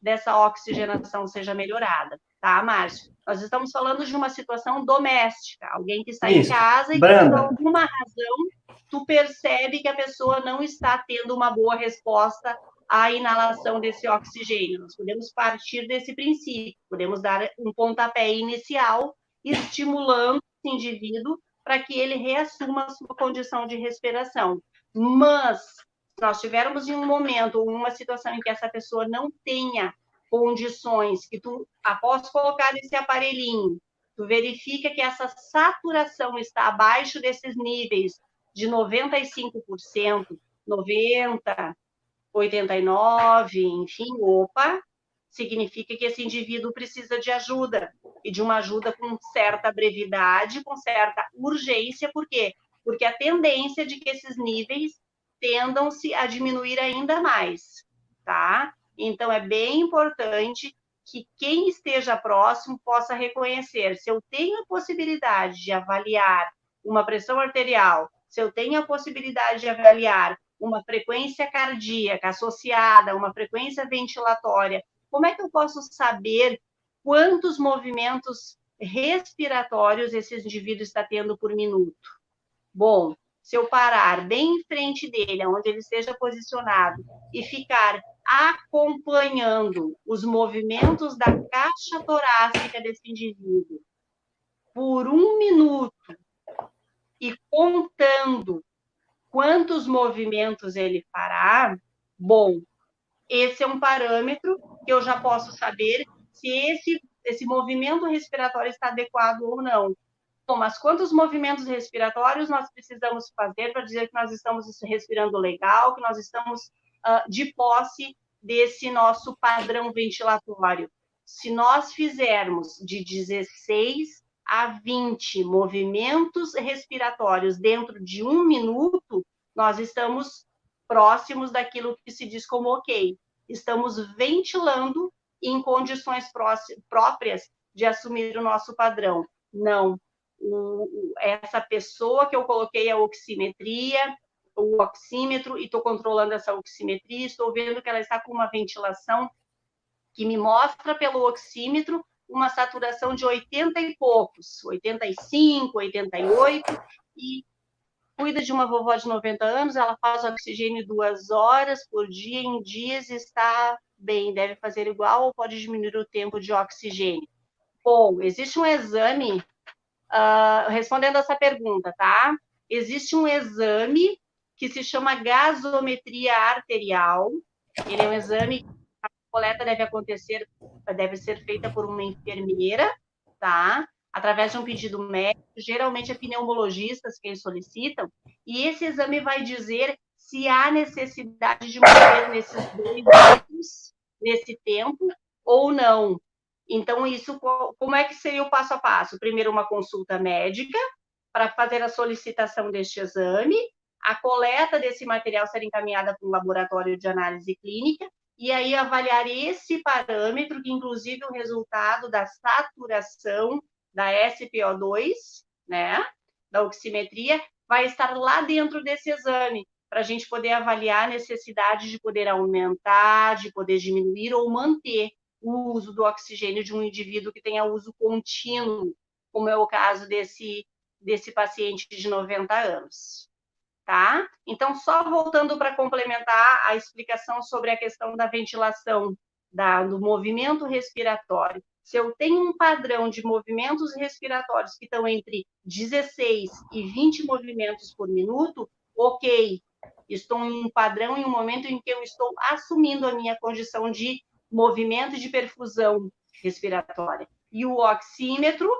dessa oxigenação seja melhorada, tá, Márcio? Nós estamos falando de uma situação doméstica, alguém que está em casa e que, por alguma razão, tu percebe que a pessoa não está tendo uma boa resposta à inalação desse oxigênio. Nós podemos partir desse princípio, podemos dar um pontapé inicial, estimulando esse indivíduo para que ele reassuma a sua condição de respiração. Mas, se nós tivermos em um momento ou uma situação em que essa pessoa não tenha condições, que tu, após colocar esse aparelhinho, tu verifica que essa saturação está abaixo desses níveis de 95%, 90%, 89, enfim, opa, significa que esse indivíduo precisa de ajuda, e de uma ajuda com certa brevidade, com certa urgência. Por quê? Porque a tendência é de que esses níveis tendam-se a diminuir ainda mais, tá? Então, é bem importante que quem esteja próximo possa reconhecer. Se eu tenho a possibilidade de avaliar uma pressão arterial, se eu tenho a possibilidade de avaliar uma frequência cardíaca associada a uma frequência ventilatória, como é que eu posso saber quantos movimentos respiratórios esse indivíduo está tendo por minuto? Bom, se eu parar bem em frente dele, onde ele esteja posicionado, e ficar acompanhando os movimentos da caixa torácica desse indivíduo por 1 minuto e contando quantos movimentos ele fará, bom, esse é um parâmetro que eu já posso saber se esse movimento respiratório está adequado ou não. Bom, mas quantos movimentos respiratórios nós precisamos fazer para dizer que nós estamos respirando legal, que nós estamos de posse desse nosso padrão ventilatório? Se nós fizermos de 16 a 20 movimentos respiratórios dentro de 1 minuto, nós estamos próximos daquilo que se diz como ok. Estamos ventilando em condições próprias de assumir o nosso padrão. Não. Essa pessoa que eu coloquei a oximetria, o oxímetro, e estou controlando essa oximetria, estou vendo que ela está com uma ventilação que me mostra pelo oxímetro uma saturação de 80 e poucos, 85, 88, e cuida de uma vovó de 90 anos, ela faz oxigênio 2 horas por dia, em dias está bem, deve fazer igual ou pode diminuir o tempo de oxigênio? Bom, existe um exame, respondendo essa pergunta, tá? Existe um exame que se chama gasometria arterial, ele é um exame, a coleta deve ser feita por uma enfermeira, tá? Através de um pedido médico, geralmente é pneumologistas quem solicitam, e esse exame vai dizer se há necessidade de manter nesses 2 litros, nesse tempo, ou não. Então, isso, como é que seria o passo a passo? Primeiro, uma consulta médica, para fazer a solicitação deste exame, a coleta desse material ser encaminhada para um laboratório de análise clínica, e aí avaliar esse parâmetro, que inclusive o resultado da saturação da SpO2, né, da oximetria, vai estar lá dentro desse exame, para a gente poder avaliar a necessidade de poder aumentar, de poder diminuir ou manter o uso do oxigênio de um indivíduo que tenha uso contínuo, como é o caso desse paciente de 90 anos. Tá? Então, só voltando para complementar a explicação sobre a questão da ventilação, do movimento respiratório. Se eu tenho um padrão de movimentos respiratórios que estão entre 16 e 20 movimentos por minuto, ok, estou em um padrão, em um momento em que eu estou assumindo a minha condição de movimento e de perfusão respiratória. E o oxímetro,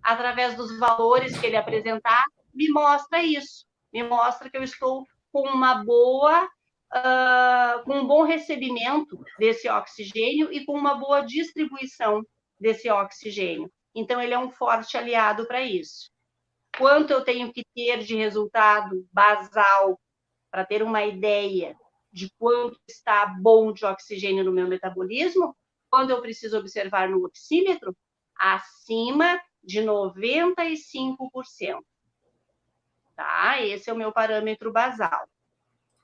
através dos valores que ele apresentar, me mostra isso. Me mostra que eu estou com com um bom recebimento desse oxigênio e com uma boa distribuição desse oxigênio. Então, ele é um forte aliado para isso. Quanto eu tenho que ter de resultado basal para ter uma ideia de quanto está bom de oxigênio no meu metabolismo? Quando eu preciso observar no oxímetro? Acima de 95%. Tá? Esse é o meu parâmetro basal.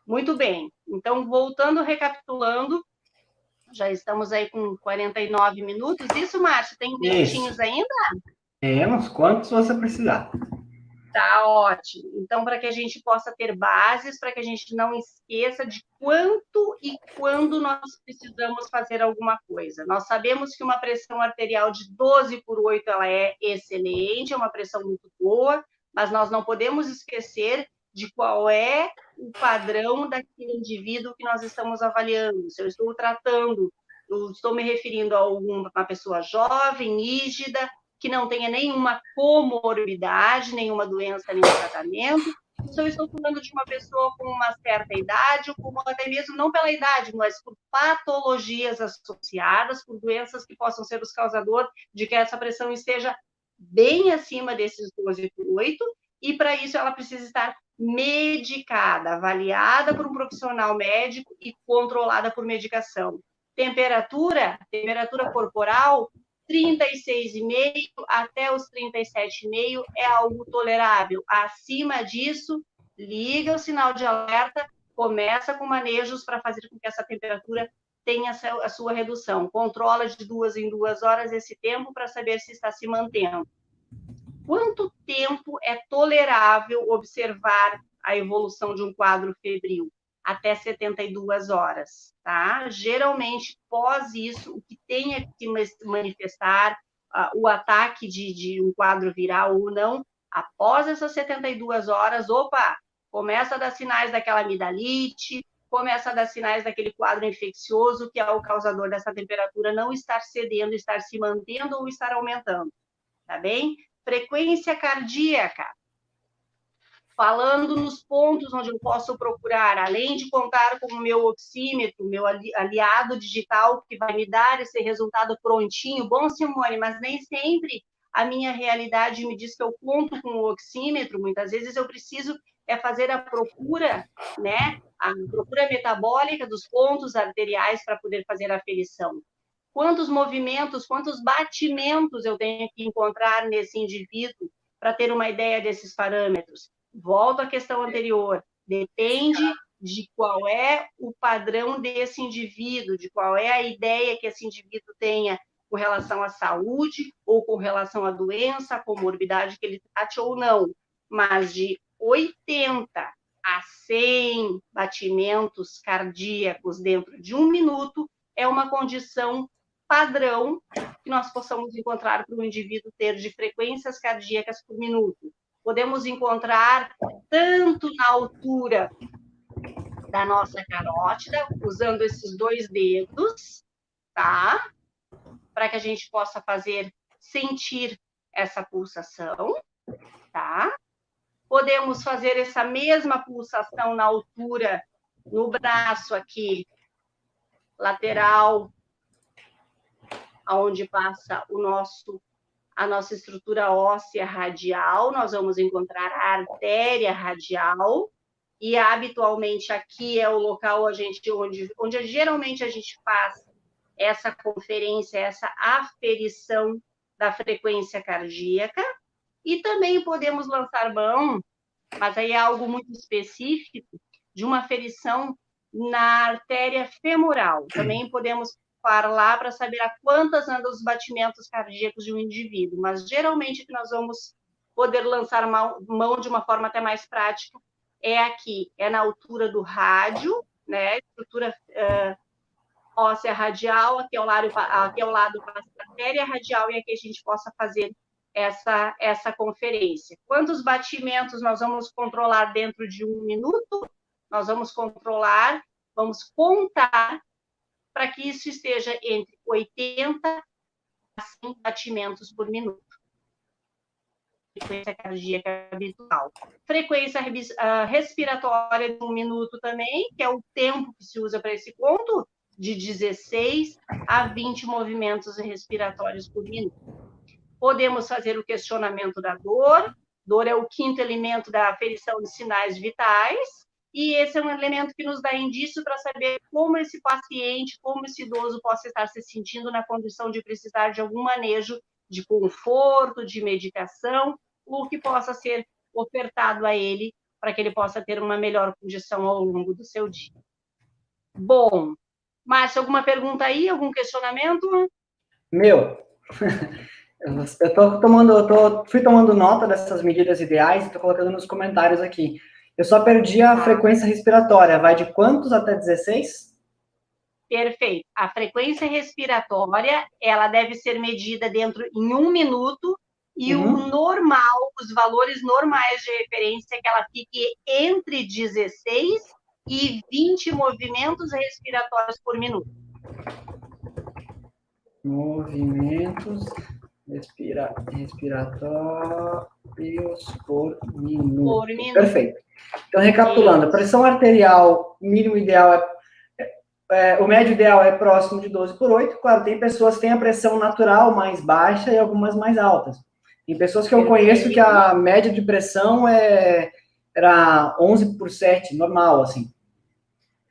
Muito bem. Então, voltando, recapitulando, já estamos aí com 49 minutos. Isso, Márcio, tem minutinhos ainda? Temos, quantos você precisar. Tá ótimo. Então, para que a gente possa ter bases, para que a gente não esqueça de quanto e quando nós precisamos fazer alguma coisa. Nós sabemos que uma pressão arterial de 12/8 ela é excelente, é uma pressão muito boa, mas nós não podemos esquecer de qual é o padrão daquele indivíduo que nós estamos avaliando. Se eu estou tratando, eu estou me referindo a uma pessoa jovem, rígida, que não tenha nenhuma comorbidade, nenhuma doença, nenhum tratamento. Se se eu estou falando de uma pessoa com uma certa idade, ou até mesmo não pela idade, mas por patologias associadas, por doenças que possam ser os causadores de que essa pressão esteja bem acima desses 12/8, e para isso ela precisa estar medicada, avaliada por um profissional médico e controlada por medicação. Temperatura corporal, 36,5 até os 37,5 é algo tolerável. Acima disso, liga o sinal de alerta, começa com manejos para fazer com que essa temperatura tenha a sua redução. Controla de 2 em 2 horas esse tempo para saber se está se mantendo. Quanto tempo é tolerável observar a evolução de um quadro febril? Até 72 horas, tá? Geralmente, pós isso, o que tenha que manifestar o ataque de um quadro viral ou não, após essas 72 horas, começa a dar sinais daquela amidalite, começa a dar sinais daquele quadro infeccioso, que é o causador dessa temperatura não estar cedendo, estar se mantendo ou estar aumentando, tá bem? Frequência cardíaca. Falando nos pontos onde eu posso procurar, além de contar com o meu oxímetro, meu aliado digital, que vai me dar esse resultado prontinho. Bom, Simone, mas nem sempre a minha realidade me diz que eu conto com o oxímetro. Muitas vezes eu preciso fazer a procura, né? A procura metabólica dos pontos arteriais para poder fazer a aferição. Quantos movimentos, quantos batimentos eu tenho que encontrar nesse indivíduo para ter uma ideia desses parâmetros? Volto à questão anterior, depende de qual é o padrão desse indivíduo, de qual é a ideia que esse indivíduo tenha com relação à saúde, ou com relação à doença, à comorbidade que ele trate ou não. Mas de 80 a 100 batimentos cardíacos dentro de 1 minuto é uma condição padrão que nós possamos encontrar para o indivíduo ter de frequências cardíacas por minuto. Podemos encontrar tanto na altura da nossa carótida, usando esses 2 dedos, tá? Para que a gente possa sentir essa pulsação, tá? Podemos fazer essa mesma pulsação na altura, no braço aqui, lateral, onde passa a nossa estrutura óssea radial, nós vamos encontrar a artéria radial, e habitualmente aqui é o local onde geralmente a gente faz essa conferência, essa aferição da frequência cardíaca, e também podemos lançar mão, mas aí é algo muito específico, de uma aferição na artéria femoral. Também podemos lá para saber a quantas andam os batimentos cardíacos de um indivíduo, mas geralmente que nós vamos poder lançar mão de uma forma até mais prática é aqui, é na altura do rádio, né, estrutura óssea radial, aqui ao lado passa a artéria radial, e aqui a gente possa fazer essa conferência. Quantos batimentos nós vamos controlar dentro de 1 minuto? Nós vamos contar para que isso esteja entre 80 a 100 batimentos por minuto. Frequência cardíaca habitual. Frequência respiratória de 1 minuto também, que é o tempo que se usa para esse ponto, de 16 a 20 movimentos respiratórios por minuto. Podemos fazer o questionamento da dor. Dor é o 5º elemento da aferição de sinais vitais, e esse é um elemento que nos dá indício para saber como esse paciente, como esse idoso possa estar se sentindo na condição de precisar de algum manejo de conforto, de medicação, ou que possa ser ofertado a ele para que ele possa ter uma melhor condição ao longo do seu dia. Bom, Márcio, alguma pergunta aí? Algum questionamento? Fui tomando nota dessas medidas ideais e estou colocando nos comentários aqui. Eu só perdi a frequência respiratória. Vai de quantos até 16? Perfeito. A frequência respiratória, ela deve ser medida em 1 minuto, e o normal, os valores normais de referência é que ela fique entre 16 e 20 movimentos respiratórios por minuto. Movimentos desafios por minuto. Por minuto. Perfeito. Então, recapitulando, a pressão arterial, mínimo ideal o médio ideal é próximo de 12 por 8. Claro, tem pessoas que têm a pressão natural mais baixa e algumas mais altas. Tem pessoas que eu conheço que a média de pressão era 11 por 7, normal, assim.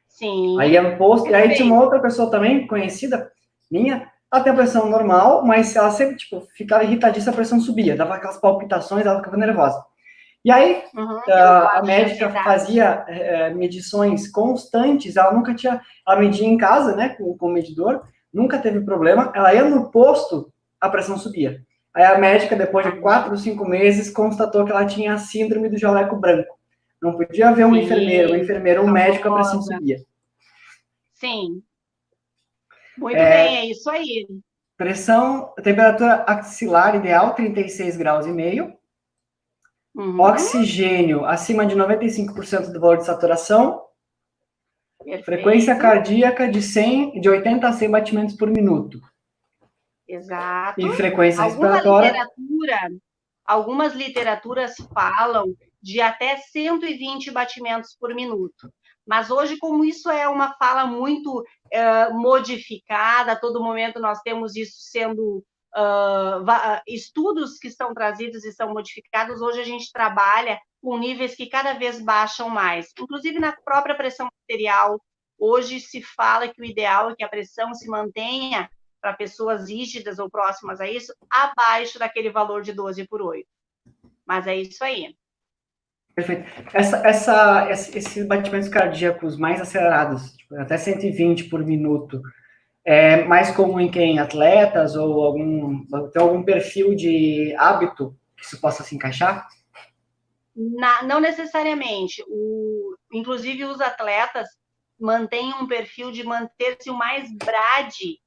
Sim. Aí no posto, e aí tinha uma outra pessoa também, conhecida, minha, ela tem a pressão normal, mas ela sempre, tipo, ficava irritadíssima, a pressão subia, dava aquelas palpitações, ela ficava nervosa. E aí, a médica fazia medições constantes, ela nunca tinha, ela media em casa, né, com o medidor, nunca teve problema, ela ia no posto, a pressão subia. Aí a médica, depois de 4 ou 5 meses, constatou que ela tinha a síndrome do jaleco branco. Não podia ver um enfermeiro, um médico, a pressão subia. Sim. Muito bem, é isso aí. Pressão, temperatura axilar ideal, 36 graus e meio. Oxigênio acima de 95% do valor de saturação. Perfeito. Frequência cardíaca de 80 a 100 batimentos por minuto. Exato. E frequência respiratória. Algumas literaturas falam de até 120 batimentos por minuto. Mas hoje, como isso é uma fala muito modificada, a todo momento nós temos isso sendo estudos que são trazidos e são modificados, hoje a gente trabalha com níveis que cada vez baixam mais. Inclusive, na própria pressão arterial, hoje se fala que o ideal é que a pressão se mantenha, para pessoas rígidas ou próximas a isso, abaixo daquele valor de 12 por 8. Mas é isso aí. Perfeito. Esses batimentos cardíacos mais acelerados, tipo, até 120 por minuto, é mais comum em quem? Atletas ou tem algum perfil de hábito que isso possa se encaixar? Não necessariamente. Inclusive, os atletas mantêm um perfil de manter-se o mais brade,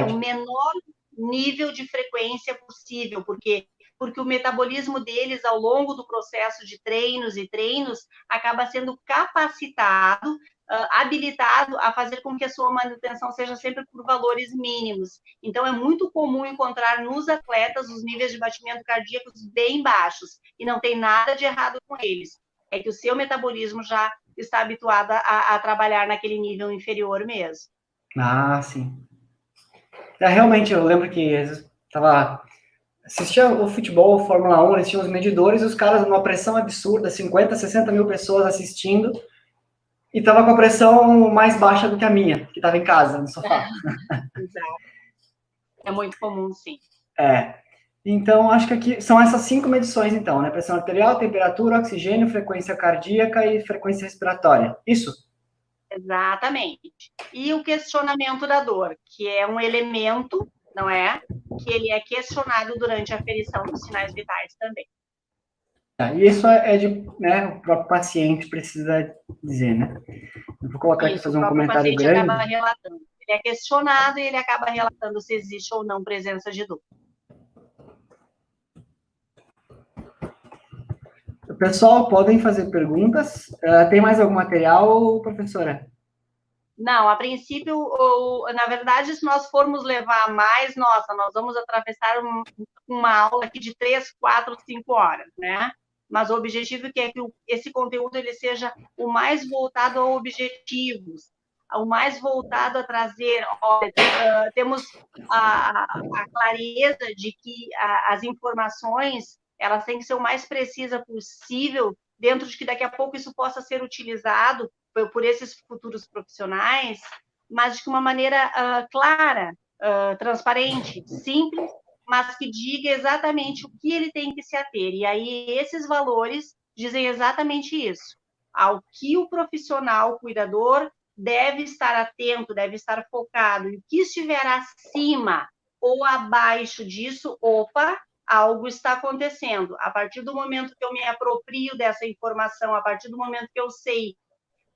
o menor nível de frequência possível, porque o metabolismo deles, ao longo do processo de treinos acaba sendo capacitado, habilitado a fazer com que a sua manutenção seja sempre por valores mínimos. Então, é muito comum encontrar nos atletas os níveis de batimento cardíacos bem baixos, e não tem nada de errado com eles. É que o seu metabolismo já está habituado a trabalhar naquele nível inferior mesmo. Ah, sim. Realmente, eu lembro que às vezes assistia o futebol, a Fórmula 1, eles tinham os medidores, e os caras numa pressão absurda, 50, 60 mil pessoas assistindo, e estava com a pressão mais baixa do que a minha, que estava em casa, no sofá. Exato. É muito comum, sim. Então, acho que aqui são essas 5 medições, então, né? Pressão arterial, temperatura, oxigênio, frequência cardíaca e frequência respiratória. Isso? Exatamente. E o questionamento da dor, que é um elemento, não é? Que ele é questionado durante a aferição dos sinais vitais também. E isso né, o próprio paciente precisa dizer, né? Eu vou colocar aqui, fazer um comentário grande. Acaba relatando. Ele é questionado e ele acaba relatando se existe ou não presença de dor. Pessoal, podem fazer perguntas. Tem mais algum material, professora? Não, a princípio, na verdade, se nós formos levar mais, nós vamos atravessar uma aula aqui de 3, 4, 5 horas, né? Mas o objetivo é que esse conteúdo ele seja o mais voltado a objetivos, o mais voltado a trazer, temos a clareza de que as informações, elas têm que ser o mais precisa possível, dentro de que daqui a pouco isso possa ser utilizado por esses futuros profissionais, mas de uma maneira clara, transparente, simples, mas que diga exatamente o que ele tem que se ater. E aí esses valores dizem exatamente isso, ao que o profissional, o cuidador, deve estar atento, deve estar focado, e o que estiver acima ou abaixo disso, algo está acontecendo. A partir do momento que eu me aproprio dessa informação, a partir do momento que eu sei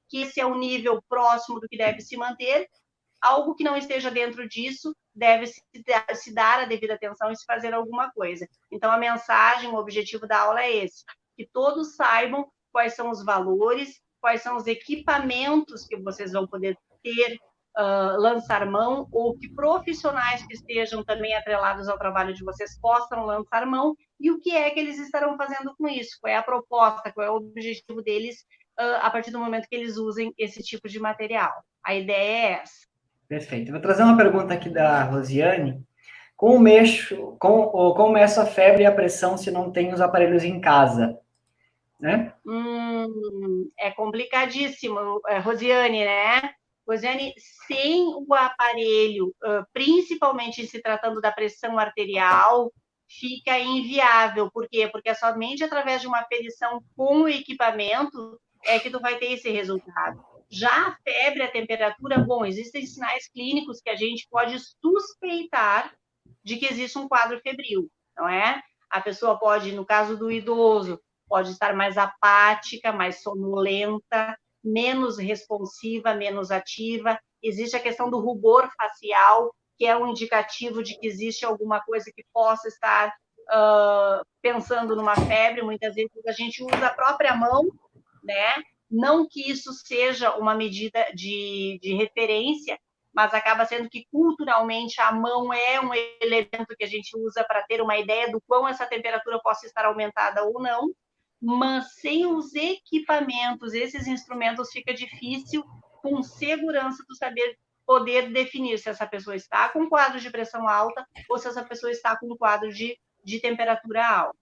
que esse é um nível próximo do que deve se manter, algo que não esteja dentro disso deve se dar a devida atenção e se fazer alguma coisa. Então, a mensagem, o objetivo da aula é esse, que todos saibam quais são os valores, quais são os equipamentos que vocês vão poder ter, lançar mão, ou que profissionais que estejam também atrelados ao trabalho de vocês possam lançar mão, e o que é que eles estarão fazendo com isso, qual é a proposta, qual é o objetivo deles a partir do momento que eles usem esse tipo de material. A ideia é essa. Perfeito. Vou trazer uma pergunta aqui da Rosiane. Como meço a febre e a pressão se não tenho os aparelhos em casa? Né? É complicadíssimo, Rosiane, né? Rosiane, sem o aparelho, principalmente se tratando da pressão arterial, fica inviável. Por quê? Porque é somente através de uma aferição com o equipamento é que tu vai ter esse resultado. Já a febre, a temperatura, bom, existem sinais clínicos que a gente pode suspeitar de que existe um quadro febril, não é? A pessoa pode, no caso do idoso, pode estar mais apática, mais sonolenta, menos responsiva, menos ativa. Existe a questão do rubor facial, que é um indicativo de que existe alguma coisa que possa estar pensando numa febre. Muitas vezes a gente usa a própria mão, né? Não que isso seja uma medida de referência, mas acaba sendo que culturalmente a mão é um elemento que a gente usa para ter uma ideia do quão essa temperatura possa estar aumentada ou não, mas sem os equipamentos, esses instrumentos, fica difícil, com segurança, tu saber poder definir se essa pessoa está com quadro de pressão alta ou se essa pessoa está com quadro de temperatura alta.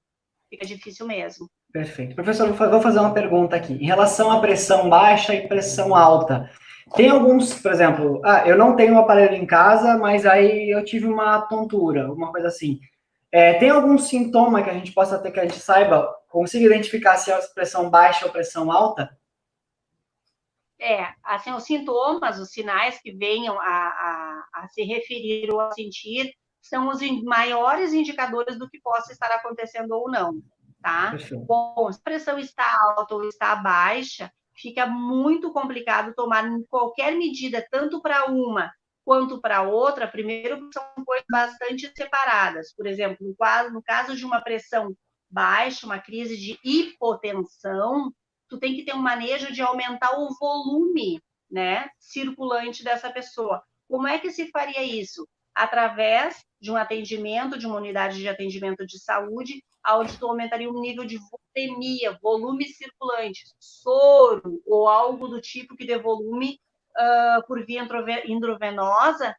Fica difícil mesmo. Perfeito. Professor, vou fazer uma pergunta aqui. Em relação à pressão baixa e pressão alta, tem alguns, por exemplo, eu não tenho um aparelho em casa, mas aí eu tive uma tontura, uma coisa assim. Tem algum sintoma que a gente possa ter, que a gente saiba, consiga identificar se é pressão baixa ou pressão alta? Assim, os sintomas, os sinais que venham a se referir ou a sentir são os maiores indicadores do que possa estar acontecendo ou não, tá? Perfeito. Bom, se a pressão está alta ou está baixa, fica muito complicado tomar qualquer medida, tanto para uma quanto para outra. Primeiro, são coisas bastante separadas. Por exemplo, no caso de uma pressão baixa, uma crise de hipotensão, tu tem que ter um manejo de aumentar o volume, né, circulante dessa pessoa. Como é que se faria isso? Através de um atendimento, de uma unidade de atendimento de saúde, onde tu aumentaria o nível de volemia, volume circulante, soro ou algo do tipo que dê volume por via intravenosa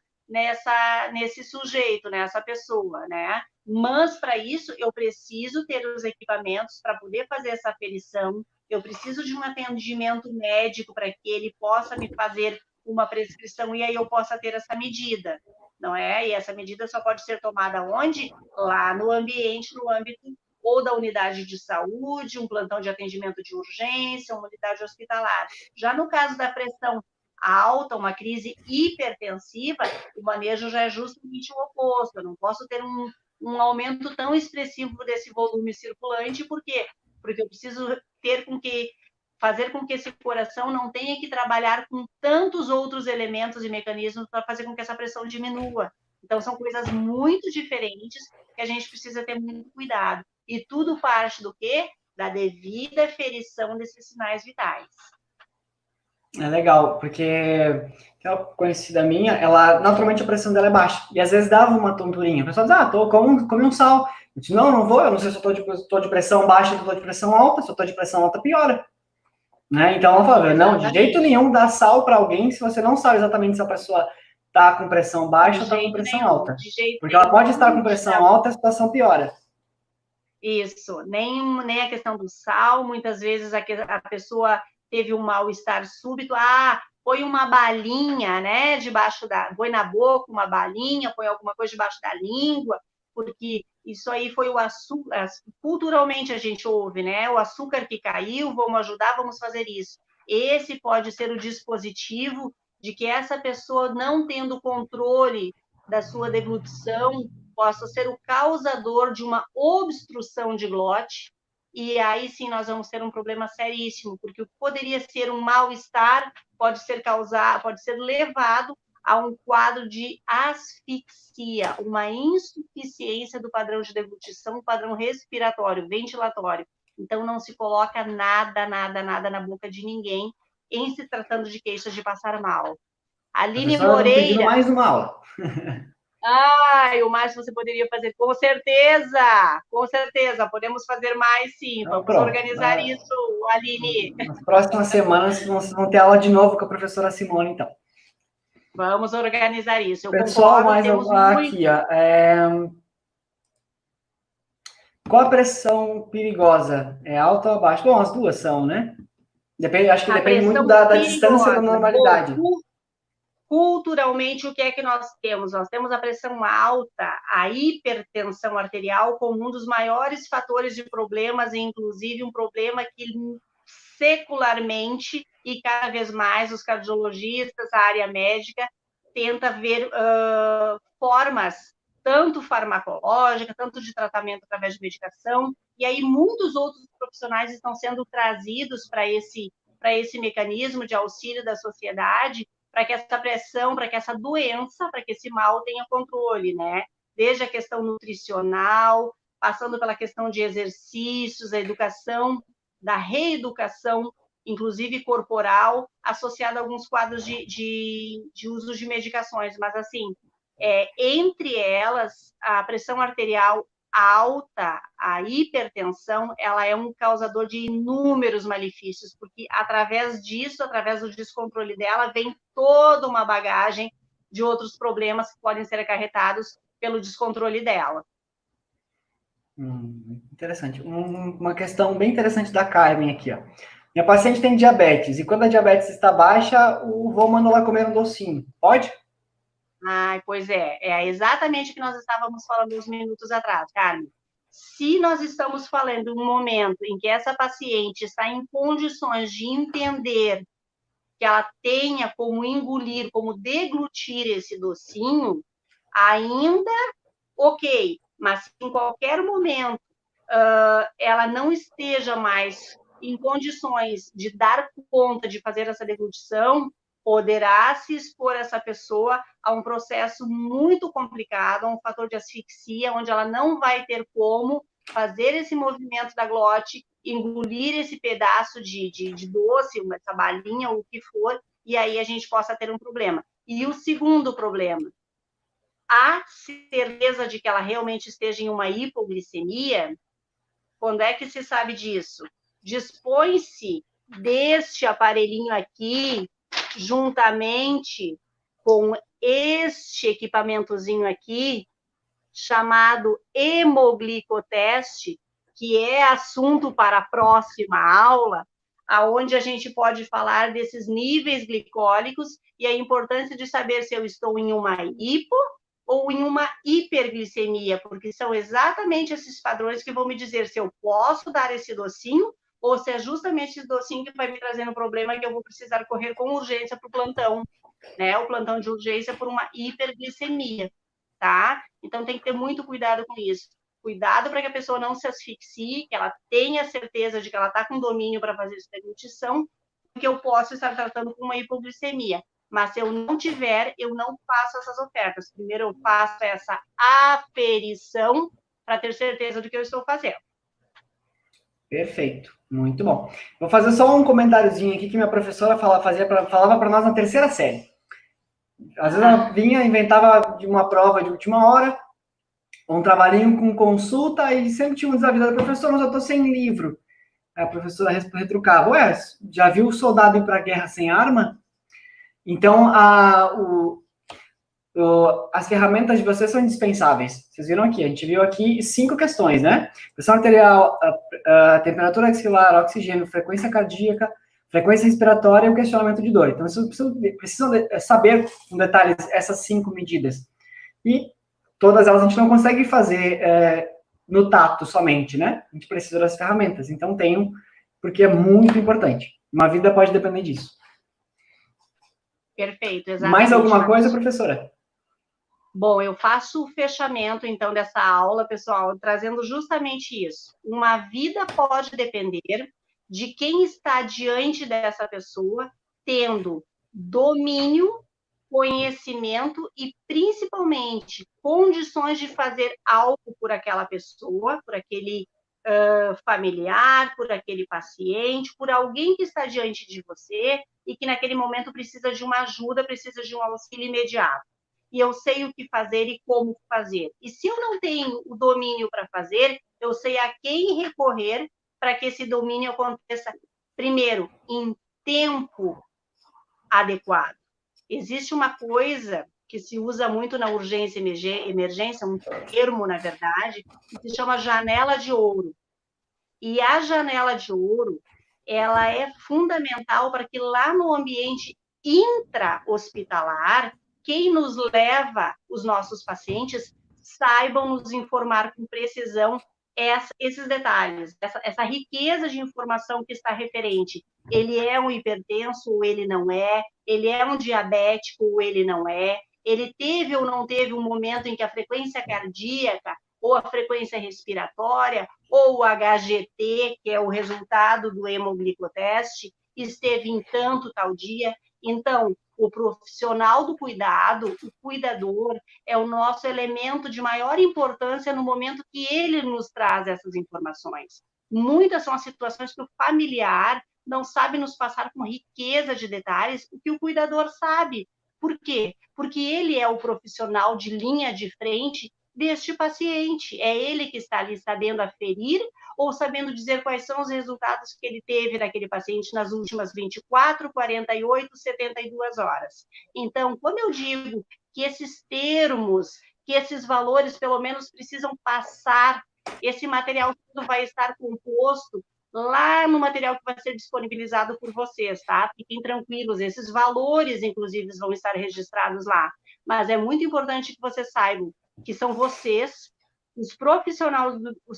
nesse sujeito, nessa pessoa, né? Mas, para isso, eu preciso ter os equipamentos para poder fazer essa aferição, eu preciso de um atendimento médico para que ele possa me fazer uma prescrição e aí eu possa ter essa medida, não é? E essa medida só pode ser tomada onde? Lá no ambiente, no âmbito ou da unidade de saúde, um plantão de atendimento de urgência, uma unidade hospitalar. Já no caso da pressão alta, uma crise hipertensiva, o manejo já é justamente o oposto. Eu não posso ter um aumento tão expressivo desse volume circulante, por quê? Porque eu preciso fazer com que esse coração não tenha que trabalhar com tantos outros elementos e mecanismos para fazer com que essa pressão diminua. Então, são coisas muito diferentes que a gente precisa ter muito cuidado. E tudo parte do quê? Da devida aferição desses sinais vitais. É legal, porque uma conhecida minha, ela, naturalmente a pressão dela é baixa, e às vezes dava uma tonturinha. A pessoa diz, come um sal. Eu disse, não vou, eu não sei se eu tô de pressão baixa ou estou de pressão alta, se eu estou de pressão alta, piora. Né? Então, ela falou, não, de jeito nenhum dá sal para alguém se você não sabe exatamente se a pessoa está com pressão baixa ou está com pressão alta. Porque ela pode estar com pressão alta e a situação piora. Isso, nem a questão do sal, muitas vezes a pessoa teve um mal-estar súbito, põe uma balinha, né, põe na boca uma balinha, põe alguma coisa debaixo da língua, porque isso aí foi o açúcar, culturalmente a gente ouve, né, o açúcar que caiu, vamos ajudar, vamos fazer isso. Esse pode ser o dispositivo de que essa pessoa, não tendo controle da sua deglutição, possa ser o causador de uma obstrução de glote, e aí sim nós vamos ter um problema seríssimo, porque o que poderia ser um mal-estar pode ser levado a um quadro de asfixia, uma insuficiência do padrão de deglutição, padrão respiratório, ventilatório. Então, não se coloca nada na boca de ninguém em se tratando de queixas de passar mal. Aline Moreira. Pedindo mais uma aula. Ai, o mais você poderia fazer, com certeza, com certeza, podemos fazer mais sim, Então, vamos pronto. organizar isso, Aline. Nas próximas semanas vocês vão ter aula de novo com a professora Simone, então. Vamos organizar isso, eu Pessoal, concordo, mais temos muito... aqui, ó. Qual a pressão perigosa? É alta ou baixa? Bom, as duas são, né? Depende, acho que A depende muito pressão da distância da perigosa, bom, normalidade. culturalmente, o que é que nós temos? Nós temos a pressão alta, a hipertensão arterial como um dos maiores fatores de problemas, e inclusive um problema que secularmente e cada vez mais os cardiologistas, a área médica, tenta ver formas, tanto farmacológica, tanto de tratamento através de medicação, e aí muitos outros profissionais estão sendo trazidos para esse mecanismo de auxílio da sociedade, para que essa pressão, para que essa doença, para que esse mal tenha controle, né? Desde a questão nutricional, passando pela questão de exercícios, a educação, da reeducação, inclusive corporal, associada a alguns quadros de uso de medicações. Mas, assim, entre elas, a pressão arterial alta, a hipertensão, ela é um causador de inúmeros malefícios, porque através disso, através do descontrole dela, vem toda uma bagagem de outros problemas que podem ser acarretados pelo descontrole dela. Interessante. Uma questão bem interessante da Carmen aqui, ó. Minha paciente tem diabetes, e quando a diabetes está baixa, o vô manda ela comer um docinho. Pode? Ai, pois é exatamente o que nós estávamos falando uns minutos atrás, Carmen. Se nós estamos falando um momento em que essa paciente está em condições de entender que ela tenha como engolir, como deglutir esse docinho, ainda ok, mas se em qualquer momento ela não esteja mais em condições de dar conta de fazer essa deglutição, poderá se expor essa pessoa a um processo muito complicado, a um fator de asfixia, onde ela não vai ter como fazer esse movimento da glote, engolir esse pedaço de doce, essa balinha, ou o que for, e aí a gente possa ter um problema. E o segundo problema, a certeza de que ela realmente esteja em uma hipoglicemia, quando é que se sabe disso? Dispõe-se deste aparelhinho aqui, juntamente com este equipamentozinho aqui, chamado hemoglicoteste, que é assunto para a próxima aula, aonde a gente pode falar desses níveis glicólicos e a importância de saber se eu estou em uma hipo ou em uma hiperglicemia, porque são exatamente esses padrões que vão me dizer se eu posso dar esse docinho ou se é justamente esse docinho que vai me trazendo um problema que eu vou precisar correr com urgência para o plantão, né? O plantão de urgência por uma hiperglicemia, tá? Então tem que ter muito cuidado com isso. Cuidado para que a pessoa não se asfixie, que ela tenha certeza de que ela está com domínio para fazer essa deglutição, porque eu posso estar tratando com uma hipoglicemia. Mas se eu não tiver, eu não faço essas ofertas. Primeiro eu faço essa aferição para ter certeza do que eu estou fazendo. Perfeito, muito bom. Vou fazer só um comentáriozinho aqui que minha professora falava para nós na terceira série. Às vezes ela vinha, inventava de uma prova de última hora, um trabalhinho com consulta, e sempre tinha um desavisado, professor, mas eu estou sem livro. Aí a professora retrucava, ué, já viu o soldado ir para a guerra sem arma? Então, as ferramentas de vocês são indispensáveis. Vocês viram aqui, a gente viu aqui 5 questões, né? Pressão arterial, a temperatura axilar, oxigênio, frequência cardíaca, frequência respiratória e o questionamento de dor. Então, vocês precisam saber com detalhes essas 5 medidas. E todas elas a gente não consegue fazer no tato somente, né? A gente precisa das ferramentas. Então, tenham, porque é muito importante. Uma vida pode depender disso. Perfeito, exatamente. Mais alguma coisa, professora? Bom, eu faço o fechamento, então, dessa aula, pessoal, trazendo justamente isso. Uma vida pode depender de quem está diante dessa pessoa, tendo domínio, conhecimento e, principalmente, condições de fazer algo por aquela pessoa, por aquele familiar, por aquele paciente, por alguém que está diante de você e que, naquele momento, precisa de uma ajuda, precisa de um auxílio imediato. e eu sei o que fazer e como fazer. E se eu não tenho o domínio para fazer, eu sei a quem recorrer para que esse domínio aconteça, primeiro, em tempo adequado. Existe uma coisa que se usa muito na urgência e emergência, um termo, na verdade, que se chama janela de ouro. E a janela de ouro, ela é fundamental para que lá no ambiente intra-hospitalar, quem nos leva, os nossos pacientes, saibam nos informar com precisão esses detalhes, essa riqueza de informação que está referente. Ele é um hipertenso ou ele não é? Ele é um diabético ou ele não é? Ele teve ou não teve um momento em que a frequência cardíaca ou a frequência respiratória, ou o HGT, que é o resultado do hemoglicoteste, esteve em tanto tal dia. Então, o profissional do cuidado, o cuidador, é o nosso elemento de maior importância no momento que ele nos traz essas informações. Muitas são as situações que o familiar não sabe nos passar com riqueza de detalhes o que o cuidador sabe. Por quê? Porque ele é o profissional de linha de frente deste paciente. É ele que está ali sabendo aferir ou sabendo dizer quais são os resultados que ele teve naquele paciente nas últimas 24, 48, 72 horas. Então, quando eu digo que esses termos, que esses valores, pelo menos, precisam passar, esse material tudo vai estar composto lá no material que vai ser disponibilizado por vocês, tá? Fiquem tranquilos, esses valores, inclusive, vão estar registrados lá. Mas é muito importante que vocês saibam que são vocês, os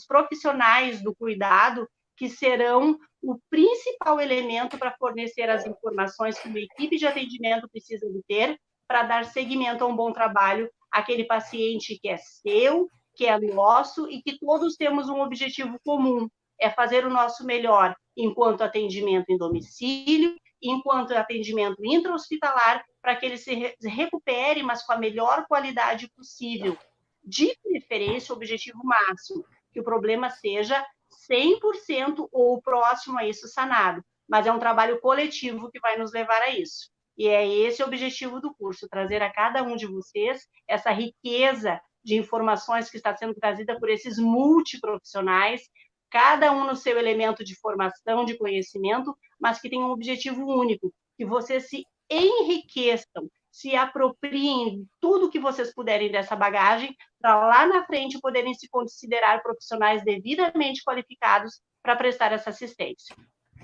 profissionais do cuidado, que serão o principal elemento para fornecer as informações que uma equipe de atendimento precisa de ter para dar seguimento a um bom trabalho àquele paciente que é seu, que é nosso e que todos temos um objetivo comum, é fazer o nosso melhor enquanto atendimento em domicílio, enquanto atendimento intra-hospitalar, para que ele se recupere, mas com a melhor qualidade possível. De preferência, o objetivo máximo, que o problema seja 100% ou próximo a isso sanado, mas é um trabalho coletivo que vai nos levar a isso. E é esse o objetivo do curso, trazer a cada um de vocês essa riqueza de informações que está sendo trazida por esses multiprofissionais, cada um no seu elemento de formação, de conhecimento, mas que tem um objetivo único, que vocês se enriqueçam, se apropriem tudo que vocês puderem dessa bagagem, para lá na frente poderem se considerar profissionais devidamente qualificados para prestar essa assistência.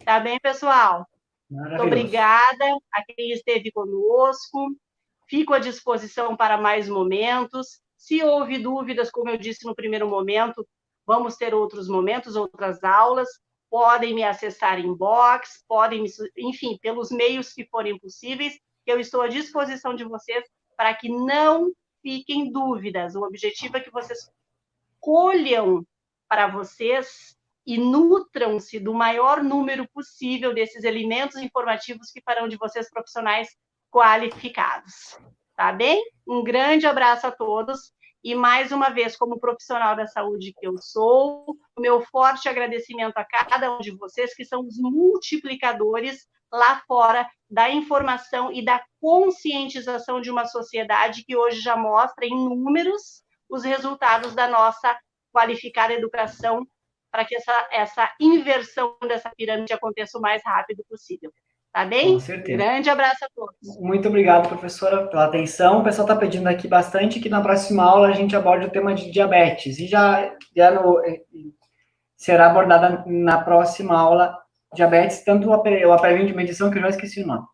Tá bem, pessoal? Muito obrigada a quem esteve conosco. Fico à disposição para mais momentos. Se houve dúvidas, como eu disse no primeiro momento, vamos ter outros momentos, outras aulas. Podem me acessar em inbox, podem, enfim, pelos meios que forem possíveis. Eu estou à disposição de vocês para que não fiquem dúvidas. O objetivo é que vocês colham para vocês e nutram-se do maior número possível desses elementos informativos que farão de vocês profissionais qualificados. Tá bem? Um grande abraço a todos. E, mais uma vez, como profissional da saúde que eu sou, o meu forte agradecimento a cada um de vocês, que são os multiplicadores lá fora da informação e da conscientização de uma sociedade que hoje já mostra em números os resultados da nossa qualificada educação para que essa inversão dessa pirâmide aconteça o mais rápido possível. Tá bem? Com certeza. Grande abraço a todos. Muito obrigado, professora, pela atenção. O pessoal está pedindo aqui bastante que na próxima aula a gente aborde o tema de diabetes. E será abordada na próxima aula diabetes, tanto o aparelhinho de medição, que eu já esqueci o nome.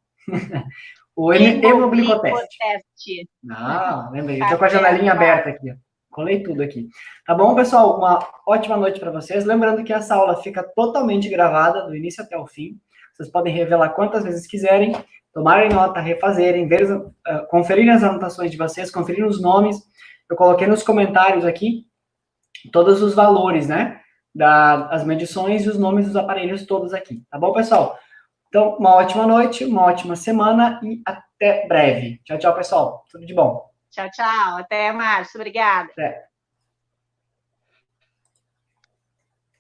O hemoglicoteste. Ah, lembrei. Estou com a janelinha aberta aqui. Colei tudo aqui. Tá bom, pessoal? Uma ótima noite para vocês. Lembrando que essa aula fica totalmente gravada, do início até o fim. Vocês podem revelar quantas vezes quiserem, tomarem nota, refazerem, conferirem as anotações de vocês, conferirem os nomes. Eu coloquei nos comentários aqui todos os valores, né? Das medições e os nomes dos aparelhos todos aqui. Tá bom, pessoal? Então, uma ótima noite, uma ótima semana e até breve. Tchau, tchau, pessoal. Tudo de bom. Tchau, tchau. Até mais. Obrigada. Até.